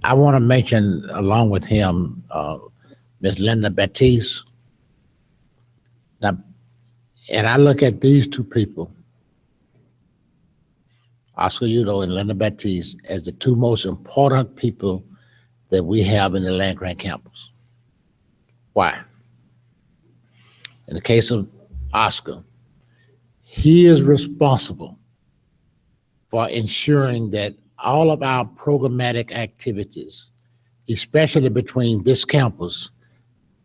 I want to mention, along with him, Ms. Linda Baptiste. Now, and I look at these 2 people, Oscar Udo and Linda Baptiste, as the 2 most important people that we have in the land-grant campus. Why? In the case of Oscar, he is responsible for ensuring that all of our programmatic activities, especially between this campus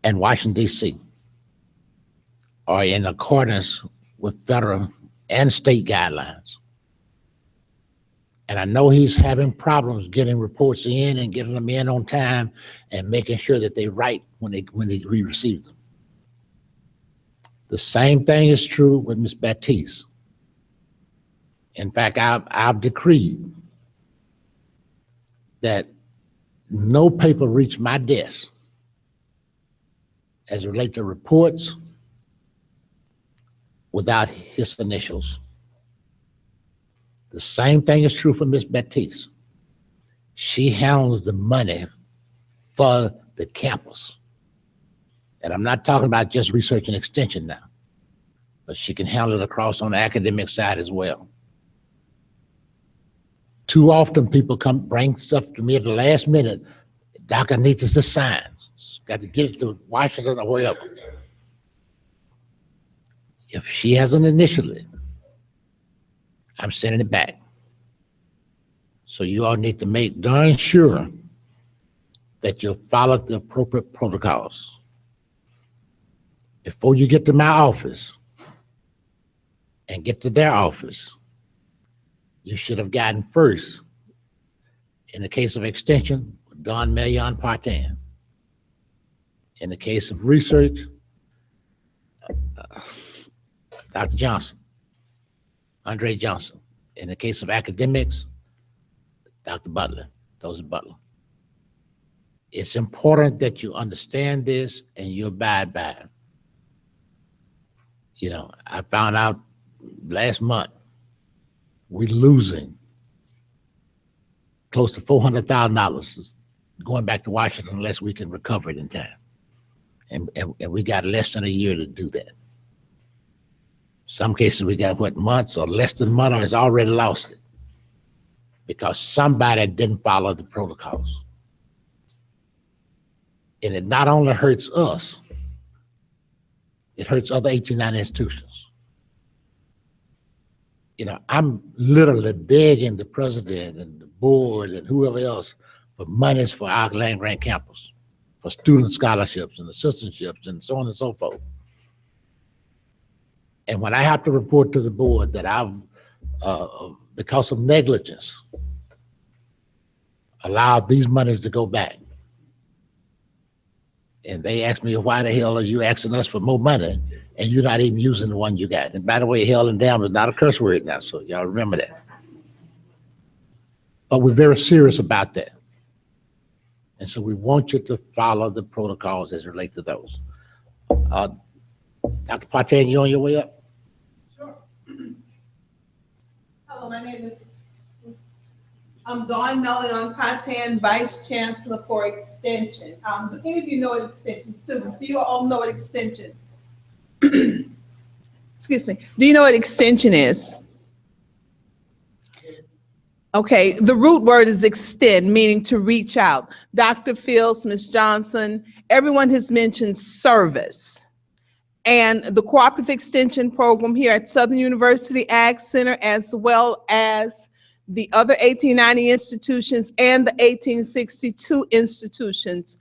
and Washington, D.C., are in accordance with federal and state guidelines. And I know he's having problems getting reports in and getting them in on time and making sure that they write when we receive them. The same thing is true with Ms. Baptiste. In fact, I've decreed that no paper reach my desk as it relates to reports without his initials. The same thing is true for Ms. Baptiste. She handles the money for the campus. And I'm not talking about just research and extension now, but she can handle it across on the academic side as well. Too often people come bring stuff to me at the last minute. Doc, I need this signed. Got to get it to Washington or wherever. If she hasn't initialed it, I'm sending it back. So you all need to make darn sure that you follow the appropriate protocols. Before you get to my office and get to their office, you should have gotten first, in the case of extension, Don Million Partan. In the case of research, Dr. Johnson, Andre Johnson. In the case of academics, Dr. Butler, those are Butler. It's important that you understand this and you abide by it. You know, I found out last month, we're losing close to $400,000 going back to Washington unless we can recover it in time. And we got less than a year to do that. Some cases we got, what, months or less than a month, or has already lost it because somebody didn't follow the protocols. And it not only hurts us, it hurts other 89 institutions. You know, I'm literally begging the president and the board and whoever else for monies for our land-grant campus, for student scholarships and assistantships and so on and so forth. And when I have to report to the board that I've, because of negligence, allowed these monies to go back, and they ask me, why the hell are you asking us for more money and you're not even using the one you got? And by the way, hell and damn is not a curse word now, so y'all remember that. But we're very serious about that. And so we want you to follow the protocols as relate to those. Dr. Partain, you on your way up? Hello, my name is, I'm Dawn Melion Patan, Vice Chancellor for Extension. Do any of you know what extension, students, do you all know what extension? Excuse me, do you know what extension is? Okay, the root word is extend, meaning to reach out. Dr. Fields, Ms. Johnson, everyone has mentioned service. And the Cooperative Extension Program here at Southern University Ag Center, as well as the other 1890 institutions and the 1862 institutions,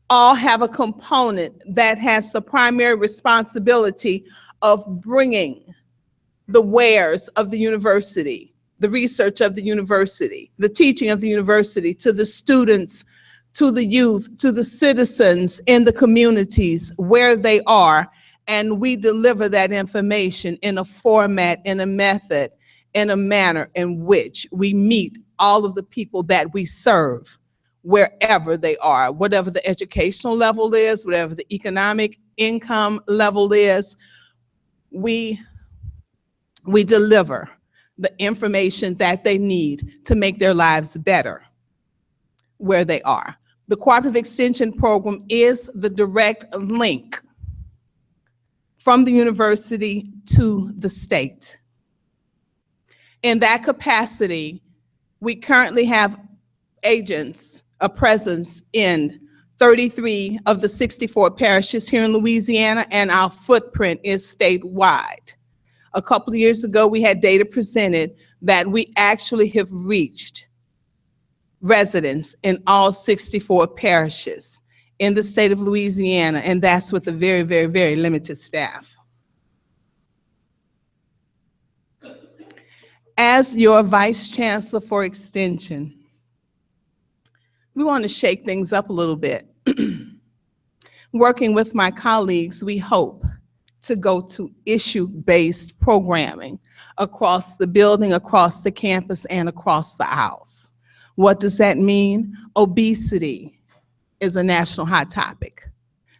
all have a component that has the primary responsibility of bringing the wares of the university, the research of the university, the teaching of the university to the students, to the youth, to the citizens in the communities where they are. And we deliver that information in a format, in a method, in a manner in which we meet all of the people that we serve wherever they are, whatever the educational level is, whatever the economic income level is, we deliver the information that they need to make their lives better where they are. The Cooperative Extension Program is the direct link from the university to the state. In that capacity, we currently have agents, a presence in 33 of the 64 parishes here in Louisiana, and our footprint is statewide. A couple of years ago, we had data presented that we actually have reached residents in all 64 parishes in the state of Louisiana, and that's with a very, very, very limited staff. As your Vice Chancellor for Extension, we want to shake things up a little bit. Working with my colleagues, we hope to go to issue-based programming across the building, across the campus, and across the aisles. What does that mean? Obesity is a national hot topic.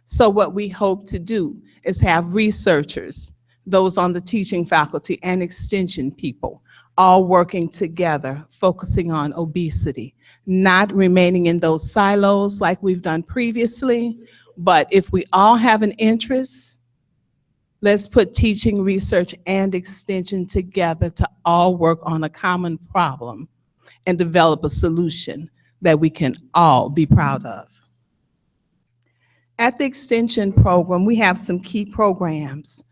So what we hope to do is have researchers, those on the teaching faculty, and extension people all working together, focusing on obesity, not remaining in those silos like we've done previously, but if we all have an interest, let's put teaching, research, and extension together to all work on a common problem and develop a solution that we can all be proud of. At the Extension Program, we have some key programs.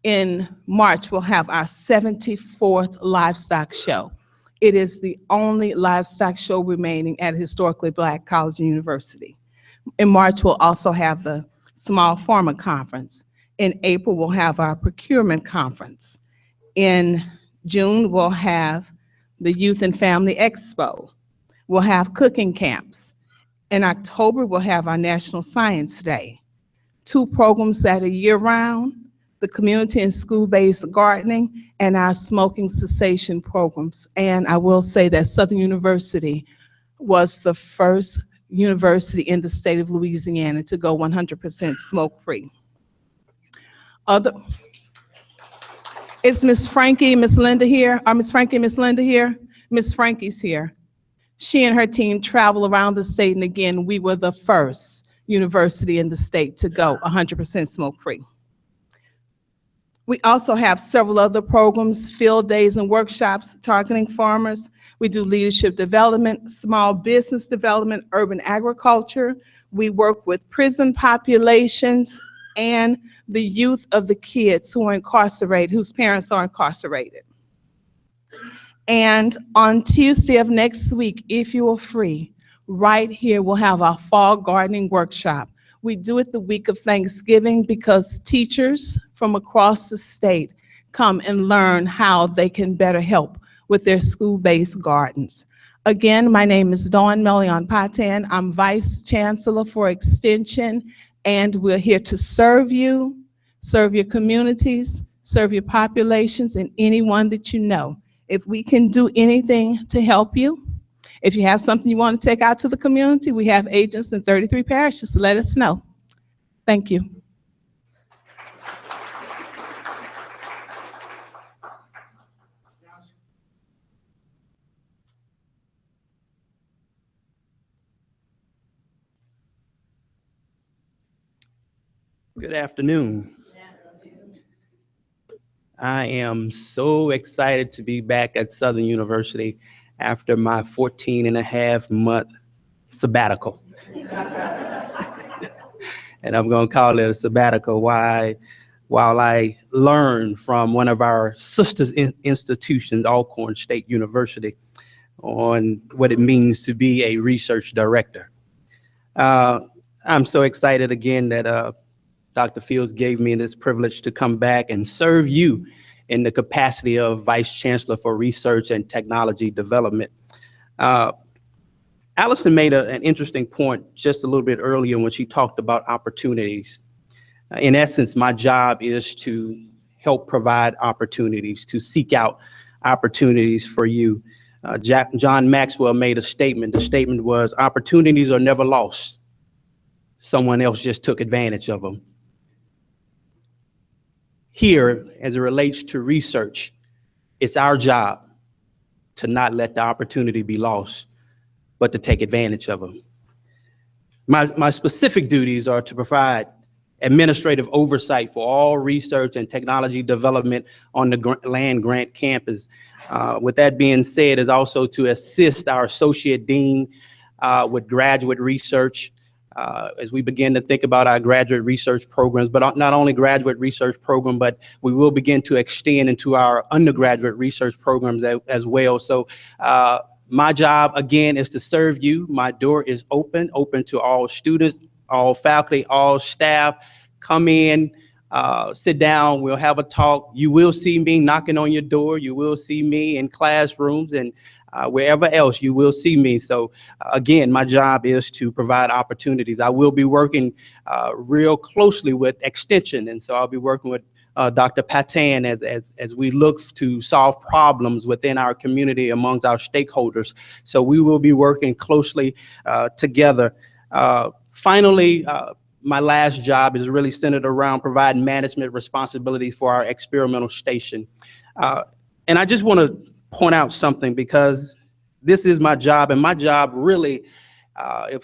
In March, we'll have our 74th livestock show. It is the only livestock show remaining at a historically Black college and university. In March, we'll also have the Small Farmer Conference. In April, we'll have our Procurement Conference. In June, we'll have the Youth and Family Expo. We'll have cooking camps. In October, we'll have our National Science Day. 2 programs that are year-round, the community and school-based gardening, and our smoking cessation programs. And I will say that Southern University was the first university in the state of Louisiana to go 100% smoke-free. Is Miss Frankie, Miss Linda here? Are Miss Frankie and Miss Linda here? Miss Frankie's here. She and her team travel around the state, and again, we were the first university in the state to go 100% smoke-free. We also have several other programs, field days and workshops targeting farmers. We do leadership development, small business development, urban agriculture. We work with prison populations and the youth of the kids who are incarcerated, whose parents are incarcerated. And on Tuesday of next week, if you are free, right here we'll have our fall gardening workshop. We do it the week of Thanksgiving because teachers from across the state come and learn how they can better help with their school-based gardens. Again, my name is Dawn Melion Patan. I'm Vice Chancellor for Extension, and we're here to serve you, serve your communities, serve your populations, and anyone that you know. If we can do anything to help you, If you have something you want to take out to the community, we have agents in 33 parishes, so let us know. Thank you. Good afternoon. I am so excited to be back at Southern University after my 14.5-month sabbatical. And I'm going to call it a sabbatical while I learn from one of our sister institutions, Alcorn State University, on what it means to be a research director. I'm so excited again that Dr. Fields gave me this privilege to come back and serve you in the capacity of Vice Chancellor for Research and Technology Development. Allison made an interesting point just a little bit earlier when she talked about opportunities. In essence, my job is to help provide opportunities, to seek out opportunities for you. John Maxwell made a statement. The statement was, opportunities are never lost. Someone else just took advantage of them. Here, as it relates to research, it's our job to not let the opportunity be lost, but to take advantage of them. My specific duties are to provide administrative oversight for all research and technology development on the land-grant campus. With that being said, is also to assist our associate dean with graduate research, as we begin to think about our graduate research programs, but not only graduate research program, but we will begin to extend into our undergraduate research programs as well. So my job, again, is to serve you. My door is open to all students, all faculty, all staff. Come in, sit down, we'll have a talk. You will see me knocking on your door. You will see me in classrooms and wherever else you will see me. So again, my job is to provide opportunities. I will be working real closely with Extension. And so I'll be working with Dr. Patan as we look to solve problems within our community amongst our stakeholders. So we will be working closely together. Finally, my last job is really centered around providing management responsibilities for our experimental station. And I just want to point out something, because this is my job, and my job really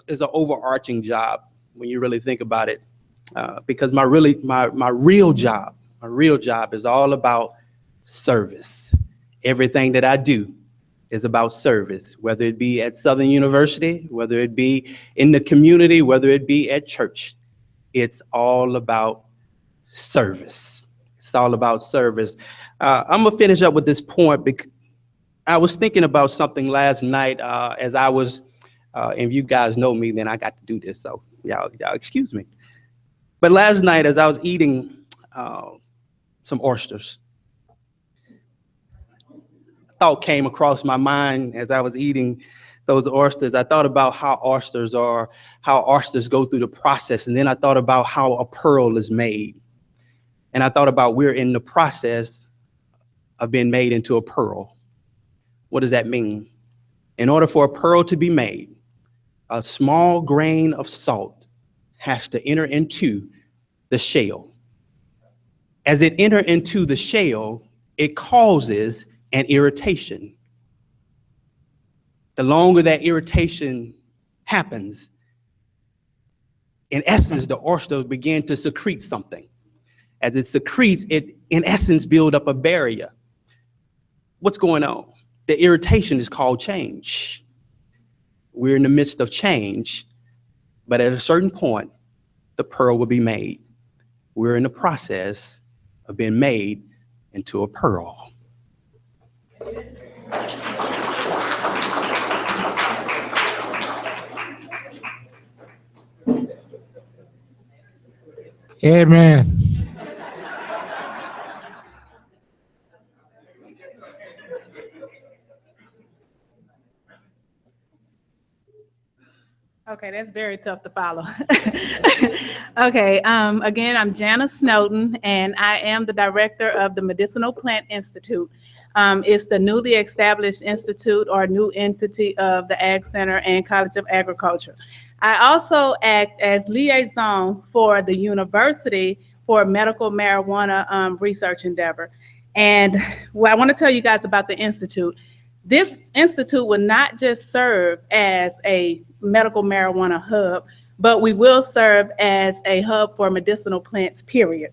is an overarching job when you really think about it, because my real job is all about service. Everything that I do is about service, whether it be at Southern University, whether it be in the community, whether it be at church. It's all about service. It's all about service. I'm gonna finish up with this point because I was thinking about something last night as I was, and you guys know me, then I got to do this, so y'all excuse me. But last night as I was eating some oysters, a thought came across my mind as I was eating those oysters. I thought about how oysters go through the process, and then I thought about how a pearl is made. And I thought about we're in the process of being made into a pearl. What does that mean? In order for a pearl to be made, a small grain of salt has to enter into the shell. As it enters into the shell, it causes an irritation. The longer that irritation happens, in essence, the oyster begin to secrete something. As it secretes, it in essence build up a barrier. What's going on? The irritation is called change. We're in the midst of change, but at a certain point, the pearl will be made. We're in the process of being made into a pearl. Amen. Okay, that's very tough to follow. Okay, again, I'm Janice Snowden, and I am the director of the Medicinal Plant Institute. It's the newly established institute or new entity of the Ag Center and College of Agriculture. I also act as liaison for the university for medical marijuana research endeavor. And what I want to tell you guys about the institute. This institute will not just serve as a medical marijuana hub, but we will serve as a hub for medicinal plants, period.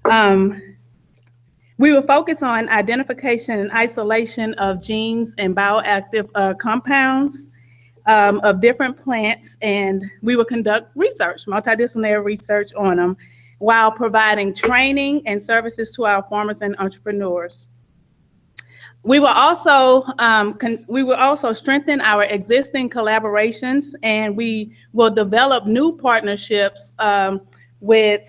We will focus on identification and isolation of genes and bioactive compounds of different plants, and we will conduct research, multidisciplinary research on them, while providing training and services to our farmers and entrepreneurs. We will also strengthen our existing collaborations, and we will develop new partnerships with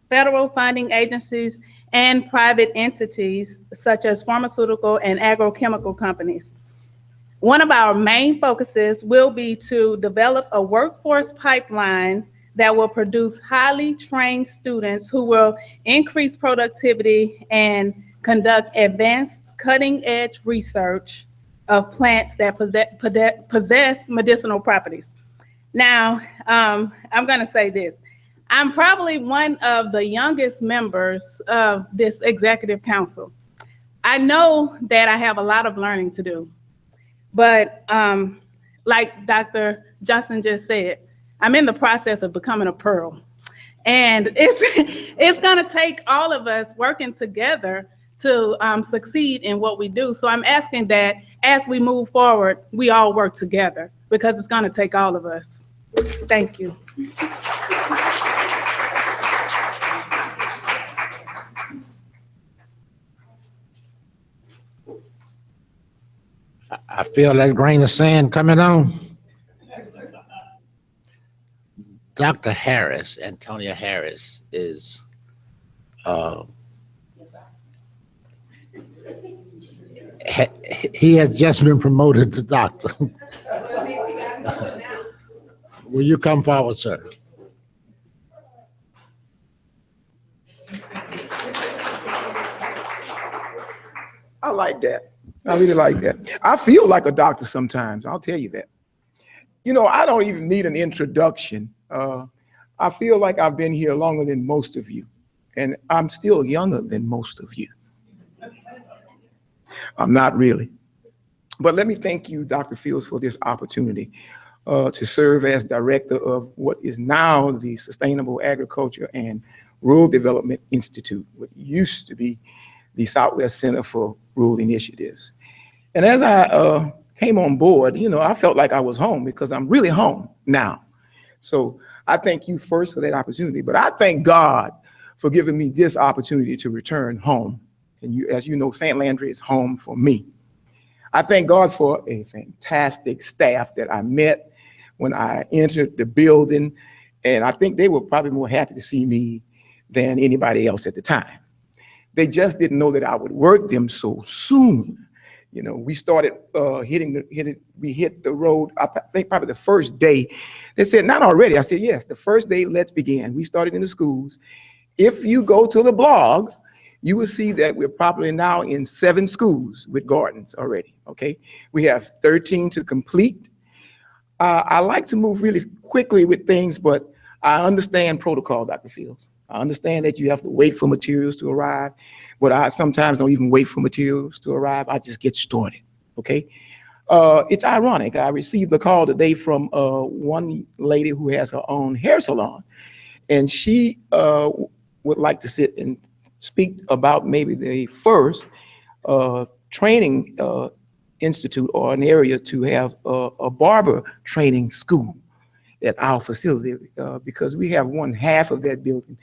federal funding agencies and private entities such as pharmaceutical and agrochemical companies. One of our main focuses will be to develop a workforce pipeline that will produce highly trained students who will increase productivity and conduct advanced cutting-edge research of plants that possess medicinal properties. Now, I'm going to say this. I'm probably one of the youngest members of this executive council. I know that I have a lot of learning to do, but like Dr. Johnson just said, I'm in the process of becoming a pearl. And it's going to take all of us working together to succeed in what we do. So I'm asking that as we move forward, we all work together, because it's going to take all of us. Thank you. I feel that grain of sand coming on. Dr. Harris, Antonia Harris, is he has just been promoted to doctor. Will you come forward, sir? I like that. I really like that. I feel like a doctor sometimes, I'll tell you that. You know, I don't even need an introduction. I feel like I've been here longer than most of you, and I'm still younger than most of you. I'm not really. But let me thank you, Dr. Fields, for this opportunity to serve as director of what is now the Sustainable Agriculture and Rural Development Institute, what used to be the SUAgCenter for Rural Initiatives. And as I came on board, you know, I felt like I was home, because I'm really home now. So I thank you first for that opportunity, but I thank God for giving me this opportunity to return home. And you, as you know, St. Landry is home for me. I thank God for a fantastic staff that I met when I entered the building, and I think they were probably more happy to see me than anybody else at the time. They just didn't know that I would work them so soon. You know, we started we hit the road, I think probably the first day. They said, not already. I said, yes, the first day, let's begin. We started in the schools. If you go to the blog, you will see that we're probably now in 7 schools with gardens already, okay? We have 13 to complete. I like to move really quickly with things, but I understand protocol, Dr. Fields. I understand that you have to wait for materials to arrive, but I sometimes don't even wait for materials to arrive. I just get started, okay? It's ironic. I received a call today from one lady who has her own hair salon, and she would like to sit and speak about maybe the first training institute or an area to have a barber training school at our facility, because we have one half of that building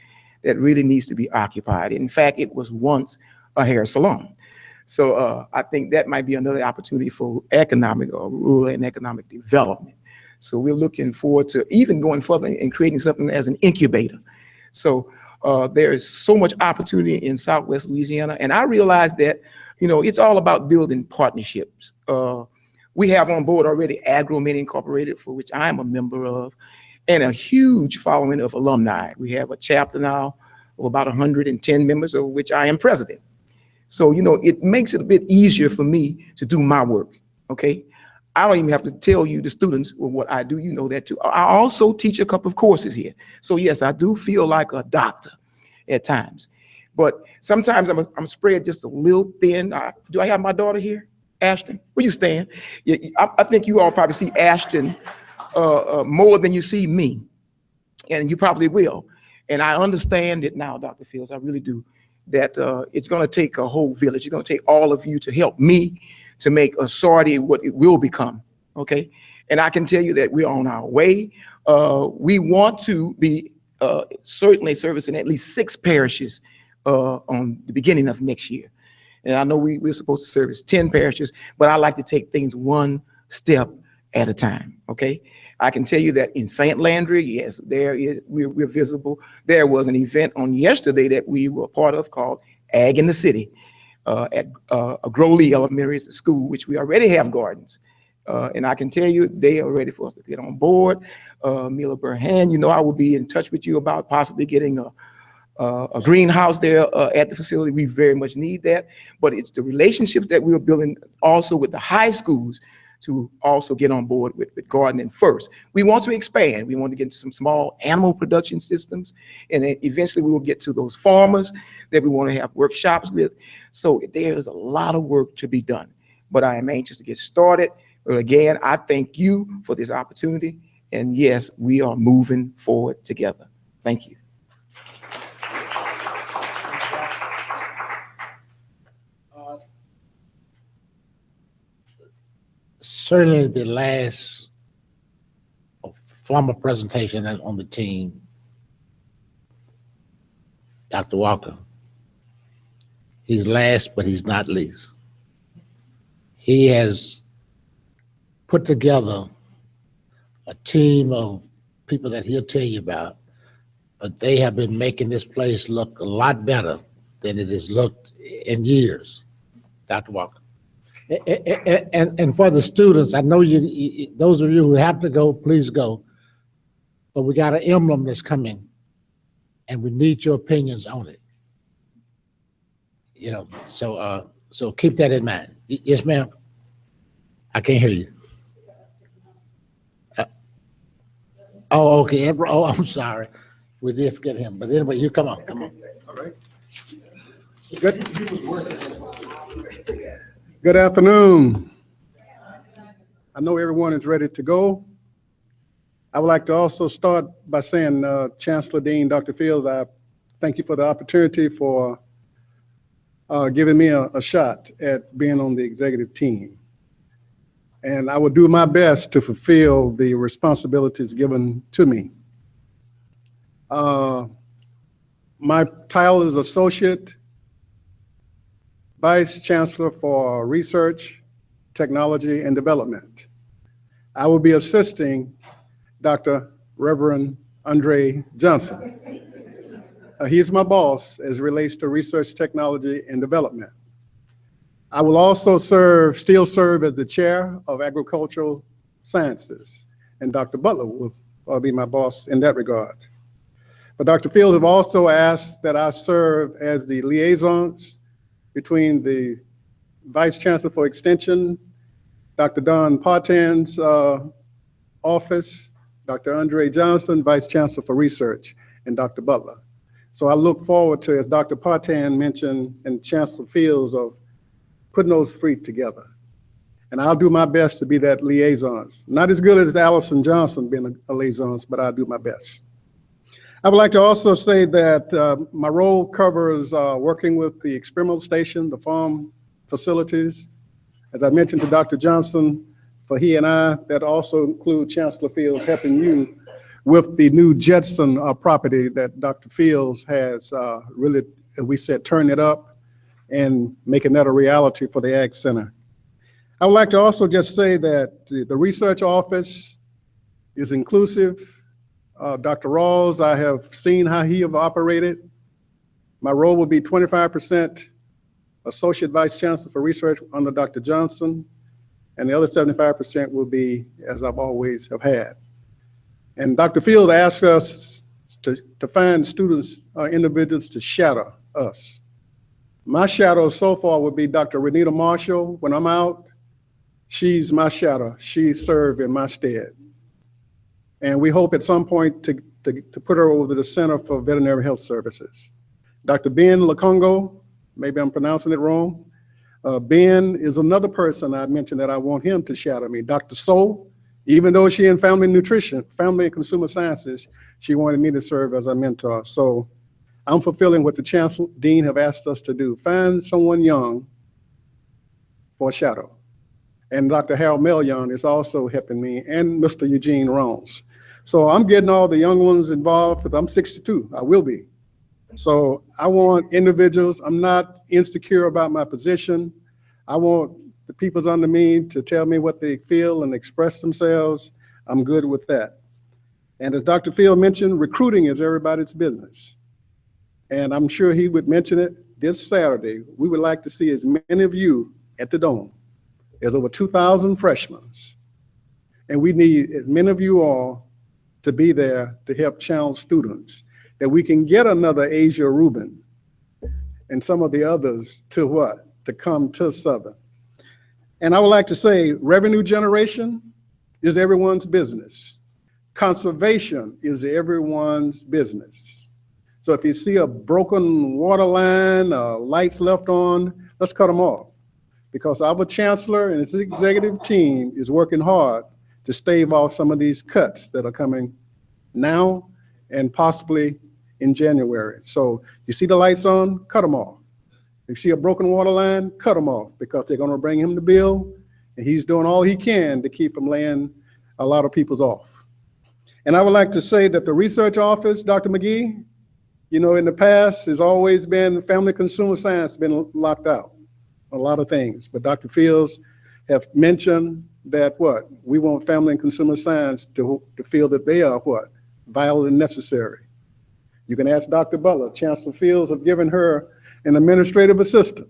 that really needs to be occupied. In fact, it was once a hair salon. So I think that might be another opportunity for economic or rural and economic development. So we're looking forward to even going further and creating something as an incubator. So there is so much opportunity in Southwest Louisiana. And I realize that, you know, it's all about building partnerships. We have on board already AgroMed Incorporated, for which I'm a member of, and a huge following of alumni. We have a chapter now of about 110 members, of which I am president. So, it makes it a bit easier for me to do my work, okay? I don't even have to tell you, the students, what I do. You know that too. I also teach a couple of courses here. So yes, I do feel like a doctor at times, but sometimes I'm spread just a little thin. Do I have my daughter here? Ashton, where you stand? Yeah, I think you all probably see Ashton more than you see me, and you probably will. And I understand it now, Dr. Fields, I really do, that it's going to take a whole village. It's going to take all of you to help me to make Authority what it will become, okay? And I can tell you that we're on our way. We want to be certainly servicing at least 6 parishes on the beginning of next year. And I know we're supposed to service 10 parishes, but I like to take things one step at a time, okay? I can tell you that in St. Landry, yes, we're visible. There was an event on yesterday that we were part of called Ag in the City at Growley Elementary School, which we already have gardens. And I can tell you they are ready for us to get on board. Mila Burhan, I will be in touch with you about possibly getting a greenhouse there at the facility. We very much need that, but it's the relationships that we're building also with the high schools to also get on board with gardening first. We want to expand. We want to get into some small animal production systems, and then eventually we will get to those farmers that we want to have workshops with. So there's a lot of work to be done, but I am anxious to get started. But again, I thank you for this opportunity, and yes, we are moving forward together. Thank you. Certainly the last formal presentation on the team, Dr. Walker, he's last, but he's not least. He has put together a team of people that he'll tell you about, but they have been making this place look a lot better than it has looked in years, Dr. Walker. And for the students, I know those of you who have to go, please go. But we got an emblem that's coming, and we need your opinions on it. So keep that in mind. Yes, ma'am. I can't hear you. Okay. Oh, I'm sorry. We did forget him. But anyway, you come on. All right. Good afternoon. I know everyone is ready to go. I would like to also start by saying, Chancellor Dean, Dr. Fields, I thank you for the opportunity for giving me a shot at being on the executive team. And I will do my best to fulfill the responsibilities given to me. My title is Associate Vice Chancellor for Research, Technology, and Development. I will be assisting Dr. Reverend Andre Johnson. He's my boss as it relates to research, technology, and development. I will also still serve as the chair of agricultural sciences, and Dr. Butler will be my boss in that regard. But Dr. Fields have also asked that I serve as the liaisons between the Vice Chancellor for Extension, Dr. Don Partan's office, Dr. Andre Johnson, Vice Chancellor for Research, and Dr. Butler. So I look forward to, as Dr. Partan mentioned, and Chancellor Fields, of putting those 3 together. And I'll do my best to be that liaison. Not as good as Allison Johnson being a liaison, but I'll do my best. I would like to also say that my role covers working with the experimental station, the farm facilities. As I mentioned to Dr. Johnson, for he and I, that also include Chancellor Fields helping you with the new Jetson property that Dr. Fields has really, we said, turn it up and making that a reality for the Ag Center. I would like to also just say that the research office is inclusive. Dr. Rawls, I have seen how he have operated. My role will be 25% Associate Vice Chancellor for Research under Dr. Johnson, and the other 75% will be as I've always have had. And Dr. Fields asked us to find students, individuals to shadow us. My shadow so far would be Dr. Renita Marshall. When I'm out, she's my shadow. She served in my stead. And we hope at some point to put her over to the Center for Veterinary Health Services. Dr. Ben Lakongo, maybe I'm pronouncing it wrong. Ben is another person I mentioned that I want him to shadow me. Dr. So, even though she in family nutrition, family and consumer sciences, she wanted me to serve as a mentor. So I'm fulfilling what the Chancellor, Dean have asked us to do. Find someone young for a shadow. And Dr. Harold Melyon is also helping me, and Mr. Eugene Rones. So I'm getting all the young ones involved, because I'm 62, I will be. So I want individuals, I'm not insecure about my position. I want the peoples under me to tell me what they feel and express themselves. I'm good with that. And as Dr. Field mentioned, recruiting is everybody's business. And I'm sure he would mention it this Saturday. We would like to see as many of you at the Dome. There's over 2,000 freshmen. And we need as many of you all to be there to help challenge students, that we can get another Asia Rubin and some of the others to what? To come to Southern. And I would like to say revenue generation is everyone's business. Conservation is everyone's business. So if you see a broken water line, lights left on, let's cut them off. Because our Chancellor and his executive team is working hard to stave off some of these cuts that are coming now and possibly in January. So you see the lights on, cut them off. If you see a broken water line, cut them off, because they're gonna bring him the bill, and he's doing all he can to keep from laying a lot of people's off. And I would like to say that the research office, Dr. McGee, you know, in the past has always been family consumer science been locked out, a lot of things. But Dr. Fields have mentioned that what? We want family and consumer science to feel that they are what? Vital and necessary. You can ask Dr. Butler. Chancellor Fields have given her an administrative assistant.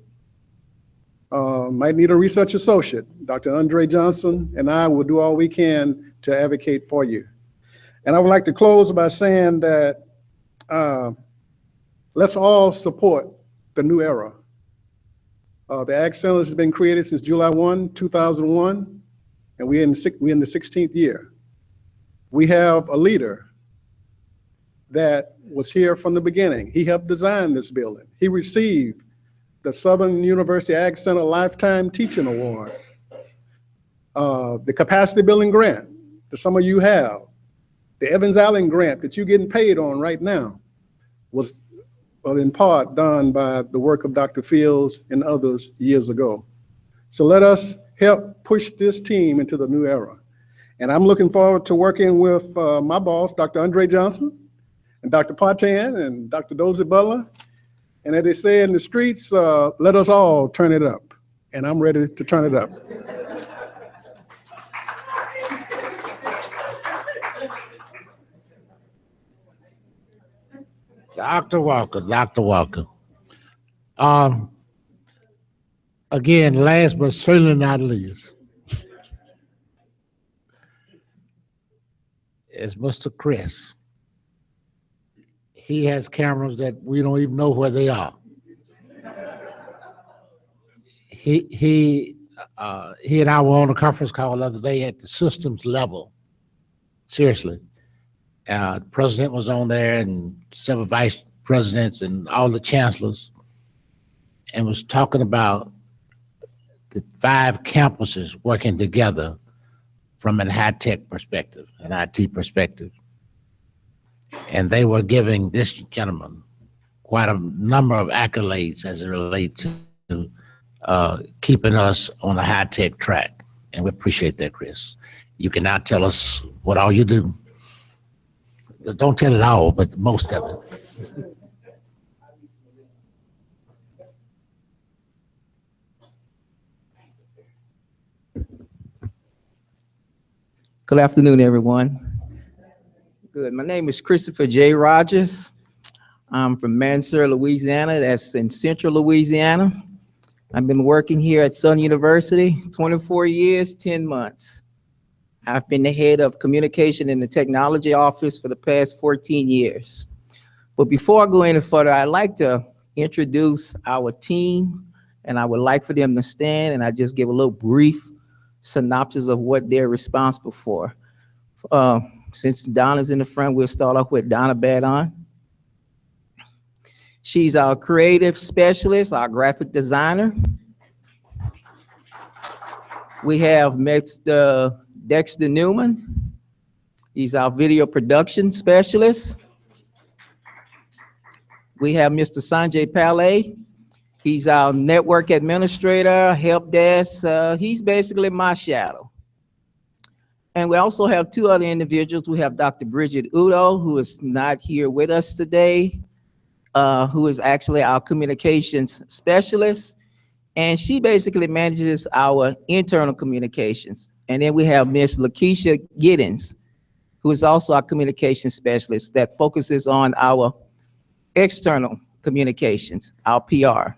Might need a research associate. Dr. Andre Johnson and I will do all we can to advocate for you. And I would like to close by saying that let's all support the new era. The Ag Center has been created since July 1, 2001, and we're in the 16th year. We have a leader that was here from the beginning. He helped design this building. He received the Southern University Ag Center Lifetime Teaching Award. The capacity building grant that some of you have, the Evans Allen grant that you're getting paid on right now was, well, in part done by the work of Dr. Fields and others years ago. So let us help push this team into the new era. And I'm looking forward to working with my boss, Dr. Andre Johnson, and Dr. Partan, and Dr. Dozie Butler. And as they say in the streets, let us all turn it up. And I'm ready to turn it up. Dr. Walker, Dr. Walker. Again, last but certainly not least, is Mr. Chris. He has cameras that we don't even know where they are. He and I were on a conference call the other day at the systems level. Seriously. The president was on there, and several vice presidents and all the chancellors, and was talking about the 5 campuses working together from a high-tech perspective, an IT perspective. And they were giving this gentleman quite a number of accolades as it relates to keeping us on a high-tech track. And we appreciate that, Chris. You can now tell us what all you do. Don't tell it all, but most of it. Good afternoon, everyone. Good. My name is Christopher J. Rogers. I'm from Mansur, Louisiana. That's in central Louisiana. I've been working here at Southern University 24 years, 10 months. I've been the head of communication in the technology office for the past 14 years. But before I go any further, I'd like to introduce our team, and I would like for them to stand and I just give a little brief synopsis of what they're responsible for. Since Donna's in the front, we'll start off with Donna Badon. She's our creative specialist, our graphic designer. We have Mr. Dexter Newman. He's our video production specialist. We have Mr. Sanjay Pillay. He's our network administrator, help desk. He's basically my shadow. And we also have two other individuals. We have Dr. Bridget Udo, who is not here with us today, who is actually our communications specialist. And she basically manages our internal communications. And then we have Ms. Lakeisha Giddens, who is also our communications specialist that focuses on our external communications, our PR.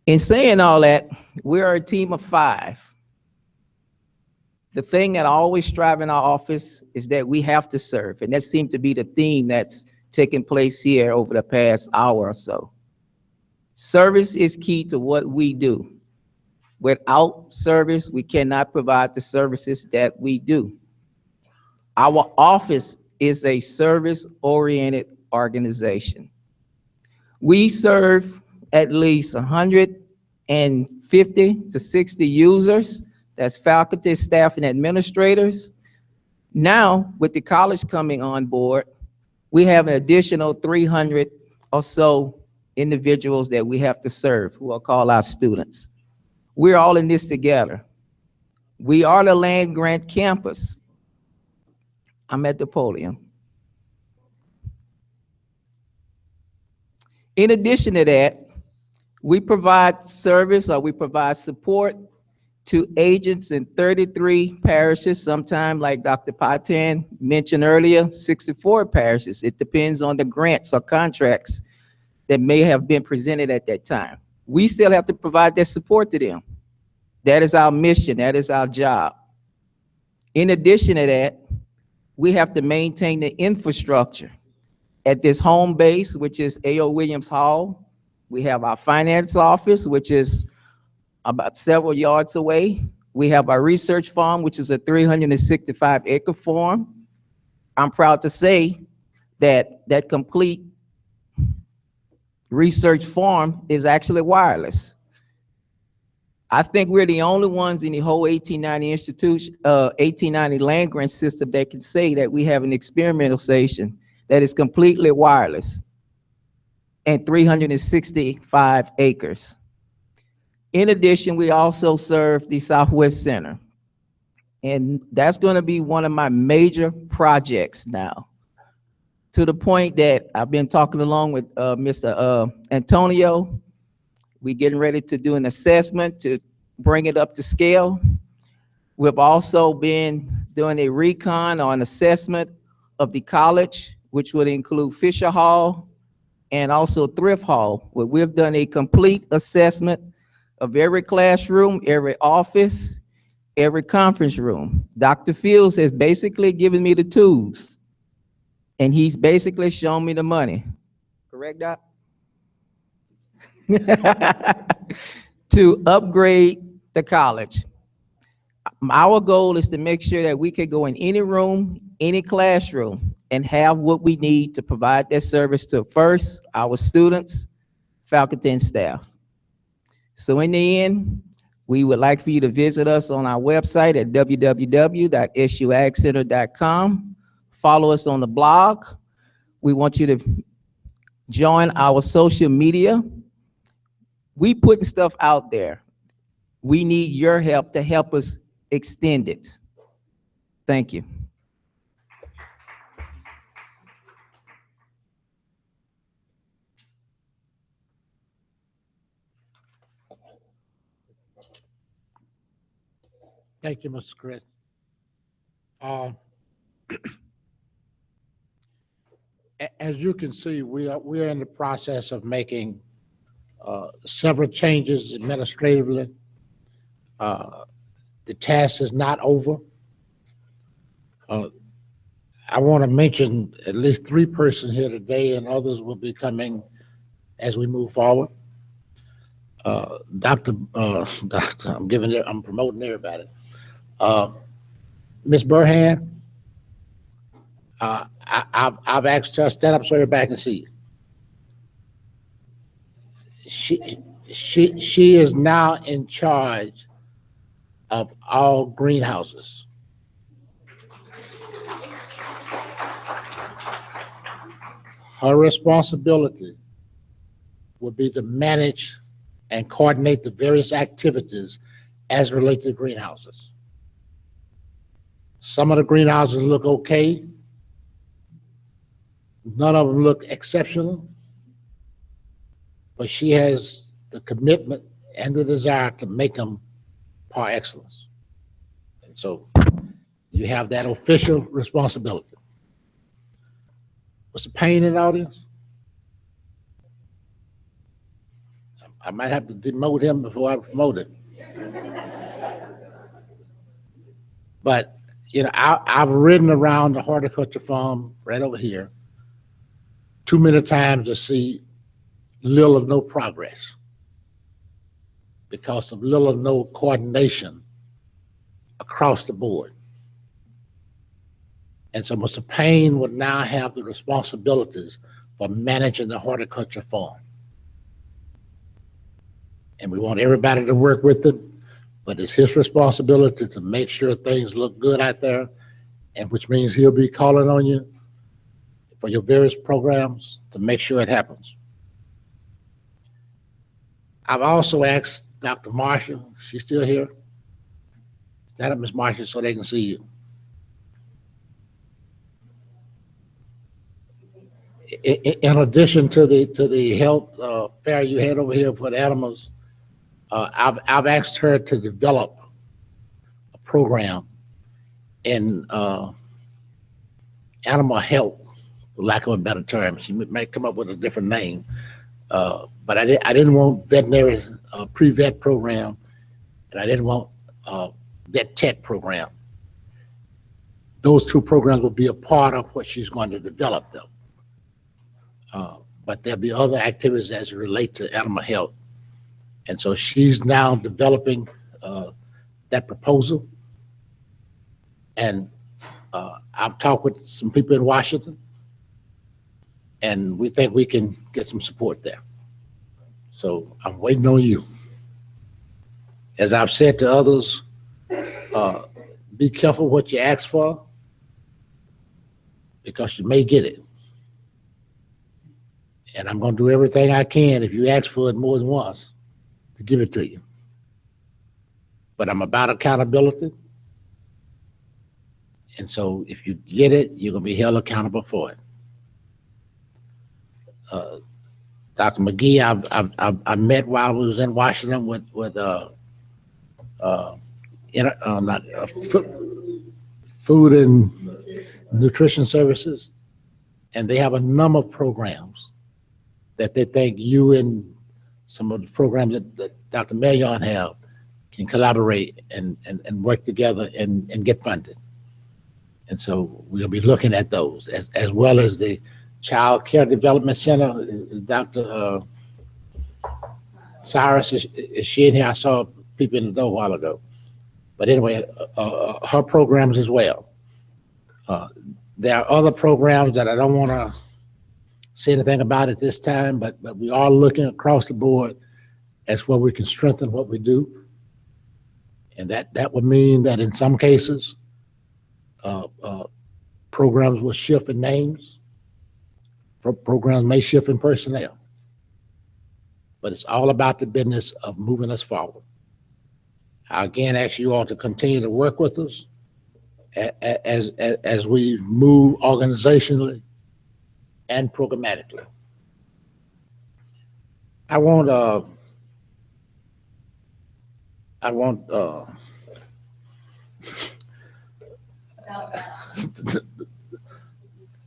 In saying all that, we're a team of 5. The thing that I always strive in our office is that we have to serve. And that seemed to be the theme that's taken place here over the past hour or so. Service is key to what we do. Without service, we cannot provide the services that we do. Our office is a service-oriented organization. We serve at least 150 to 60 users. That's faculty, staff, and administrators. Now, with the college coming on board, we have an additional 300 or so individuals that we have to serve, who are called our students. We're all in this together. We are the land grant campus. I'm at the podium. In addition to that, we provide service, or we provide support to agents in 33 parishes, sometime like Dr. Patan mentioned earlier, 64 parishes. It depends on the grants or contracts that may have been presented at that time. We still have to provide that support to them. That is our mission, that is our job. In addition to that, we have to maintain the infrastructure. At this home base, which is A.O. Williams Hall, we have our finance office, which is about several yards away. We have our research farm, which is a 365-acre farm. I'm proud to say that that complete research farm is actually wireless. I think we're the only ones in the whole 1890 land grant system that can say that we have an experimental station that is completely wireless and 365 acres. In addition, we also serve the SUAgCenter. And that's going to be one of my major projects now, to the point that I've been talking along with Mr. Antonio. We're getting ready to do an assessment to bring it up to scale. We've also been doing a recon or an assessment of the college, which would include Fisher Hall and also Thrift Hall, where we've done a complete assessment of every classroom, every office, every conference room. Dr. Fields has basically given me the tools, and he's basically shown me the money. Correct, Doc? To upgrade the college. Our goal is to make sure that we can go in any room, any classroom, and have what we need to provide that service to, first, our students, faculty, and staff. So in the end, we would like for you to visit us on our website at www.SUAgCenter.com. Follow us on the blog. We want you to join our social media. We put the stuff out there. We need your help to help us extend it. Thank you. Thank you, Mr. Chris. As you can see, we are in the process of making several changes administratively. The task is not over. I want to mention at least 3 persons here today, and others will be coming as we move forward. Doctor, I'm promoting everybody. Ms. Burhan, I've asked her to stand up so everybody can see you. She is now in charge of all greenhouses. Her responsibility would be to manage and coordinate the various activities as related to greenhouses. Some of the greenhouses look okay. None of them look exceptional. But she has the commitment and the desire to make them par excellence. And so you have that official responsibility. What's the pain in the audience? I might have to demote him before I promote him. But, you know, I've ridden around the horticulture farm right over here too many times to see little or no progress because of little or no coordination across the board. And so Mr. Payne would now have the responsibilities for managing the horticulture farm. And we want everybody to work with him, but it's his responsibility to make sure things look good out there, and which means he'll be calling on you for your various programs to make sure it happens. I've also asked Dr. Marshall, she's still here? Stand up, Ms. Marshall, so they can see you. In addition to the health fair you had over here for the animals, I've asked her to develop a program in animal health, for lack of a better term. She might come up with a different name, but I didn't want veterinary pre-vet program, and I didn't want vet tech program. Those 2 programs will be a part of what she's going to develop, though. But there'll be other activities as it relate to animal health. And so she's now developing that proposal. And I've talked with some people in Washington, and we think we can get some support there. So I'm waiting on you. As I've said to others, be careful what you ask for, because you may get it. And I'm going to do everything I can, if you ask for it more than once, to give it to you. But I'm about accountability. And so if you get it, you're going to be held accountable for it. Dr. McGee, I met while I was in Washington with food and nutrition services, and they have a number of programs that they think you and some of the programs that Dr. Million have can collaborate and work together and get funded. And so we'll be looking at those, as well as the Child Care Development Center. Dr. Cyrus, is she in here? I saw people in the door a while ago. But anyway, her programs as well. There are other programs that I don't want to say anything about at this time, but we are looking across the board as where we can strengthen what we do. And that would mean that in some cases, programs will shift in names. Programs may shift in personnel. But it's all about the business of moving us forward. I again ask you all to continue to work with us as we move organizationally and programmatically. I want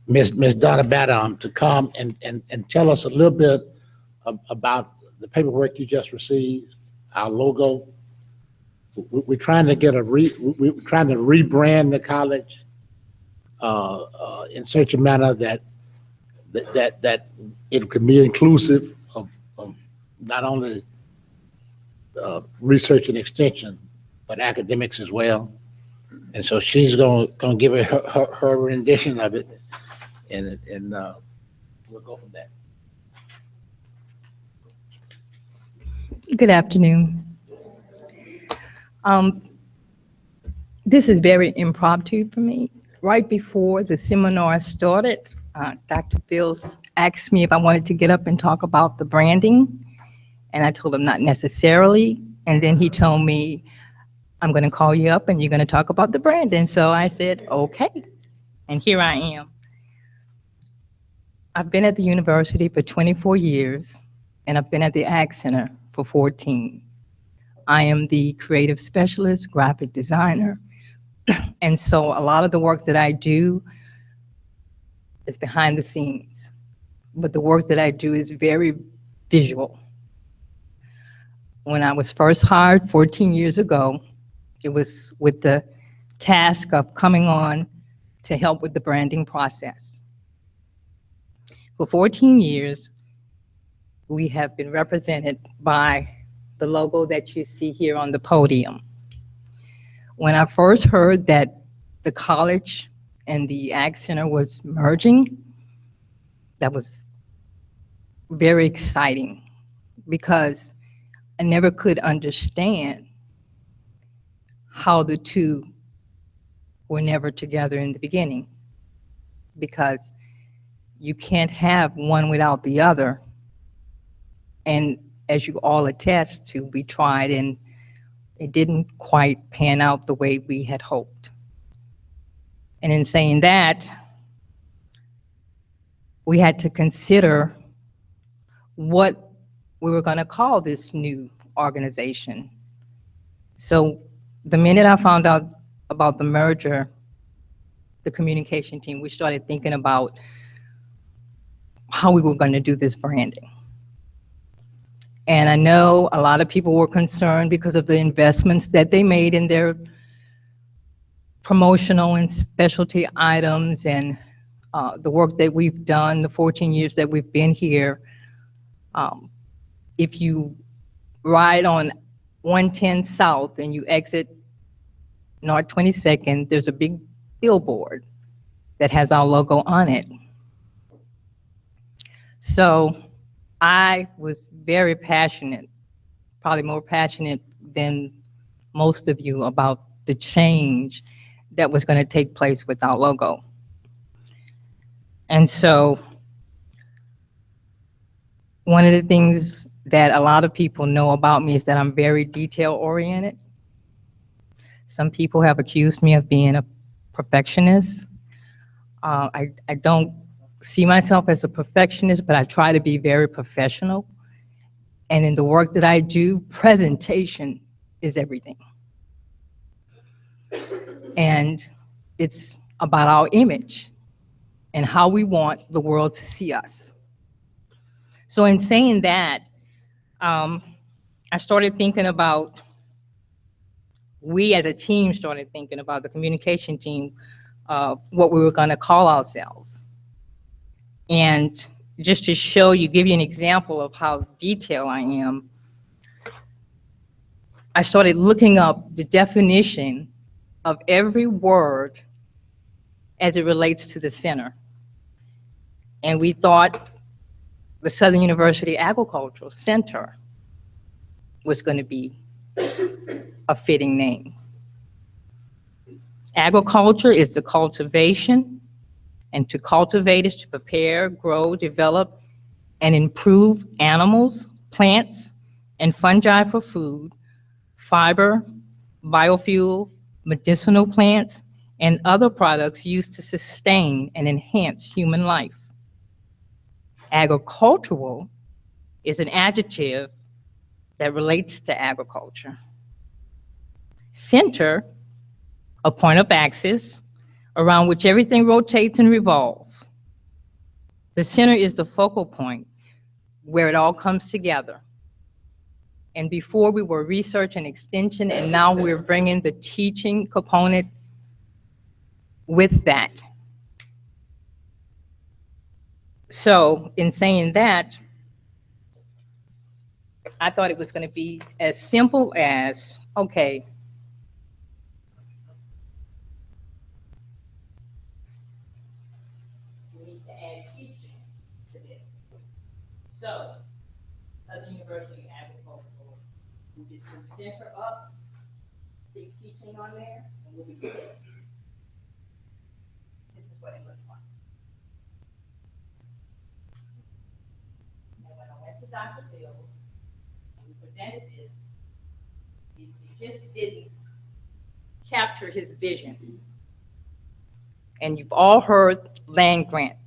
Ms. Donna Badam to come and tell us a little bit about the paperwork you just received, our logo. We're trying to get we're trying to rebrand the college. in such a manner that it can be inclusive of not only research and extension, but academics as well. And so she's gonna give her rendition of it, and we'll go from there. Good afternoon. This is very impromptu for me. Right before the seminar started, Dr. Fields asked me if I wanted to get up and talk about the branding, and I told him not necessarily. And then he told me, I'm going to call you up and you're going to talk about the branding. So I said, okay. And here I am. I've been at the university for 24 years, and I've been at the SUAgCenter for 14. I am the creative specialist, graphic designer. And so a lot of the work that I do is behind the scenes, but the work that I do is very visual. When I was first hired 14 years ago, it was with the task of coming on to help with the branding process. For 14 years, we have been represented by the logo that you see here on the podium. When I first heard that the college and the SUAgCenter was merging, that was very exciting because I never could understand how the two were never together in the beginning, because you can't have one without the other. And as you all attest to, we tried and it didn't quite pan out the way we had hoped. And in saying that, we had to consider what we were going to call this new organization. So the minute I found out about the merger, the communication team, we started thinking about how we were going to do this branding. And I know a lot of people were concerned because of the investments that they made in their promotional and specialty items, and the work that we've done, the 14 years that we've been here. If you ride on 110 South and you exit North 22nd, there's a big billboard that has our logo on it. So I was very passionate, probably more passionate than most of you, about the change that was going to take place with our logo. And so one of the things that a lot of people know about me is that I'm very detail-oriented. Some people have accused me of being a perfectionist. I don't see myself as a perfectionist, but I try to be very professional. And in the work that I do, presentation is everything. And it's about our image and how we want the world to see us. So in saying that, I started thinking about, we as a team started thinking about, the communication team, what we were going to call ourselves. And just to show you, give you an example of how detailed I am, I started looking up the definition of every word as it relates to the center. And we thought the Southern University Agricultural Center was going to be a fitting name. Agriculture is the cultivation, and to cultivate is to prepare, grow, develop, and improve animals, plants, and fungi for food, fiber, biofuel, medicinal plants, and other products used to sustain and enhance human life. Agricultural is an adjective that relates to agriculture. Center, a point of axis around which everything rotates and revolves. The center is the focal point where it all comes together. And before we were research and extension, and now we're bringing the teaching component with that. So in saying that, I thought it was going to be as simple as, okay, we need to add teaching to this. So, as a University Agricultural, we just can center up, stick teaching on there, and we'll be good. This is what it looks like. And when I went to Dr. Fields, and we presented this, it just didn't capture his vision. And you've all heard land grant,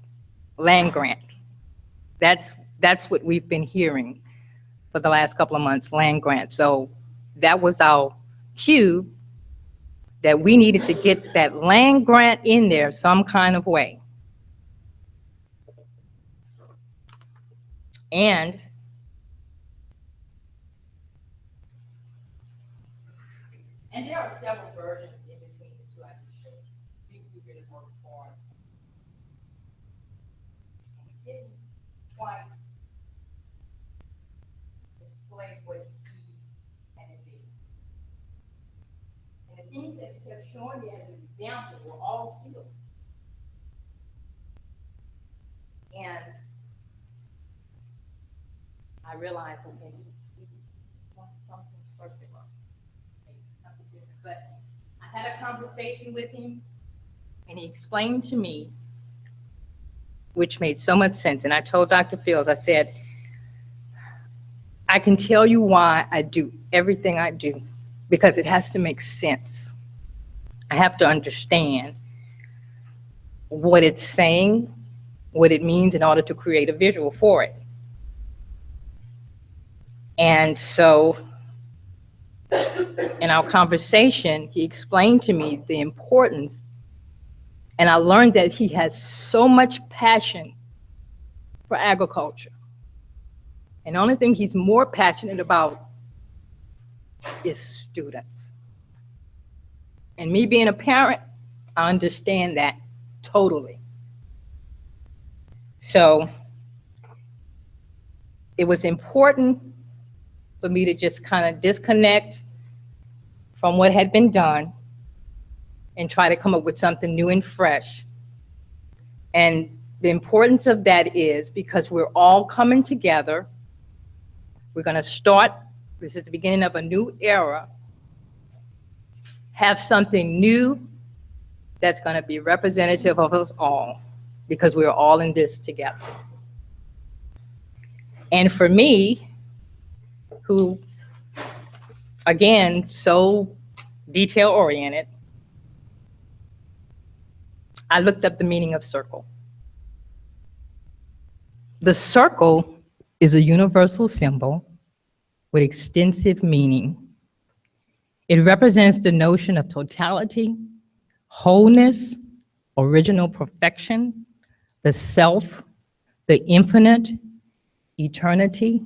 land grant. That's what we've been hearing for the last couple of months, land grant. So that was our cue that we needed to get that land grant in there some kind of way. And there are several versions in between the two I can show you. We really worked hard. We didn't quite display what he had envisioned. And the things that he kept showing me as an example were all sealed. And I realized, okay, he wants something circular. But I had a conversation with him, and he explained to me, which made so much sense. And I told Dr. Fields, I said, I can tell you why I do everything I do, because it has to make sense. I have to understand what it's saying, what it means in order to create a visual for it. And so in our conversation, he explained to me the importance, and I learned that he has so much passion for agriculture. And the only thing he's more passionate about is students. And me being a parent, I understand that totally. So it was important for me to just kind of disconnect from what had been done and try to come up with something new and fresh. And the importance of that is because we're all coming together. We're going to start, this is the beginning of a new era, have something new that's going to be representative of us all, because we're all in this together. And for me, who, again, so detail-oriented, I looked up the meaning of circle. The circle is a universal symbol with extensive meaning. It represents the notion of totality, wholeness, original perfection, the self, the infinite, eternity,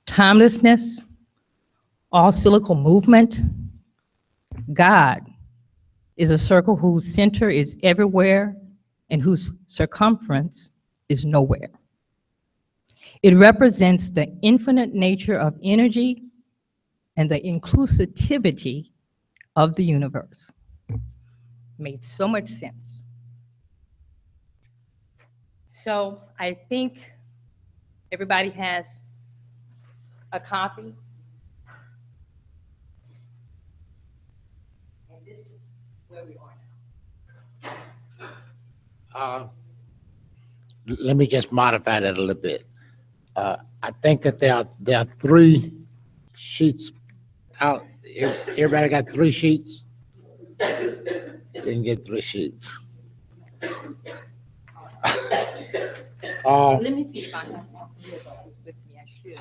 timelessness, all cyclical movement. God is a circle whose center is everywhere and whose circumference is nowhere. It represents the infinite nature of energy and the inclusivity of the universe. Made so much sense. So I think everybody has a copy. And this is where we are now. Let me just modify that a little bit. I think that there are 3 sheets out. Everybody got 3 sheets? Didn't get 3 sheets. Let me see if I have one with me. I should.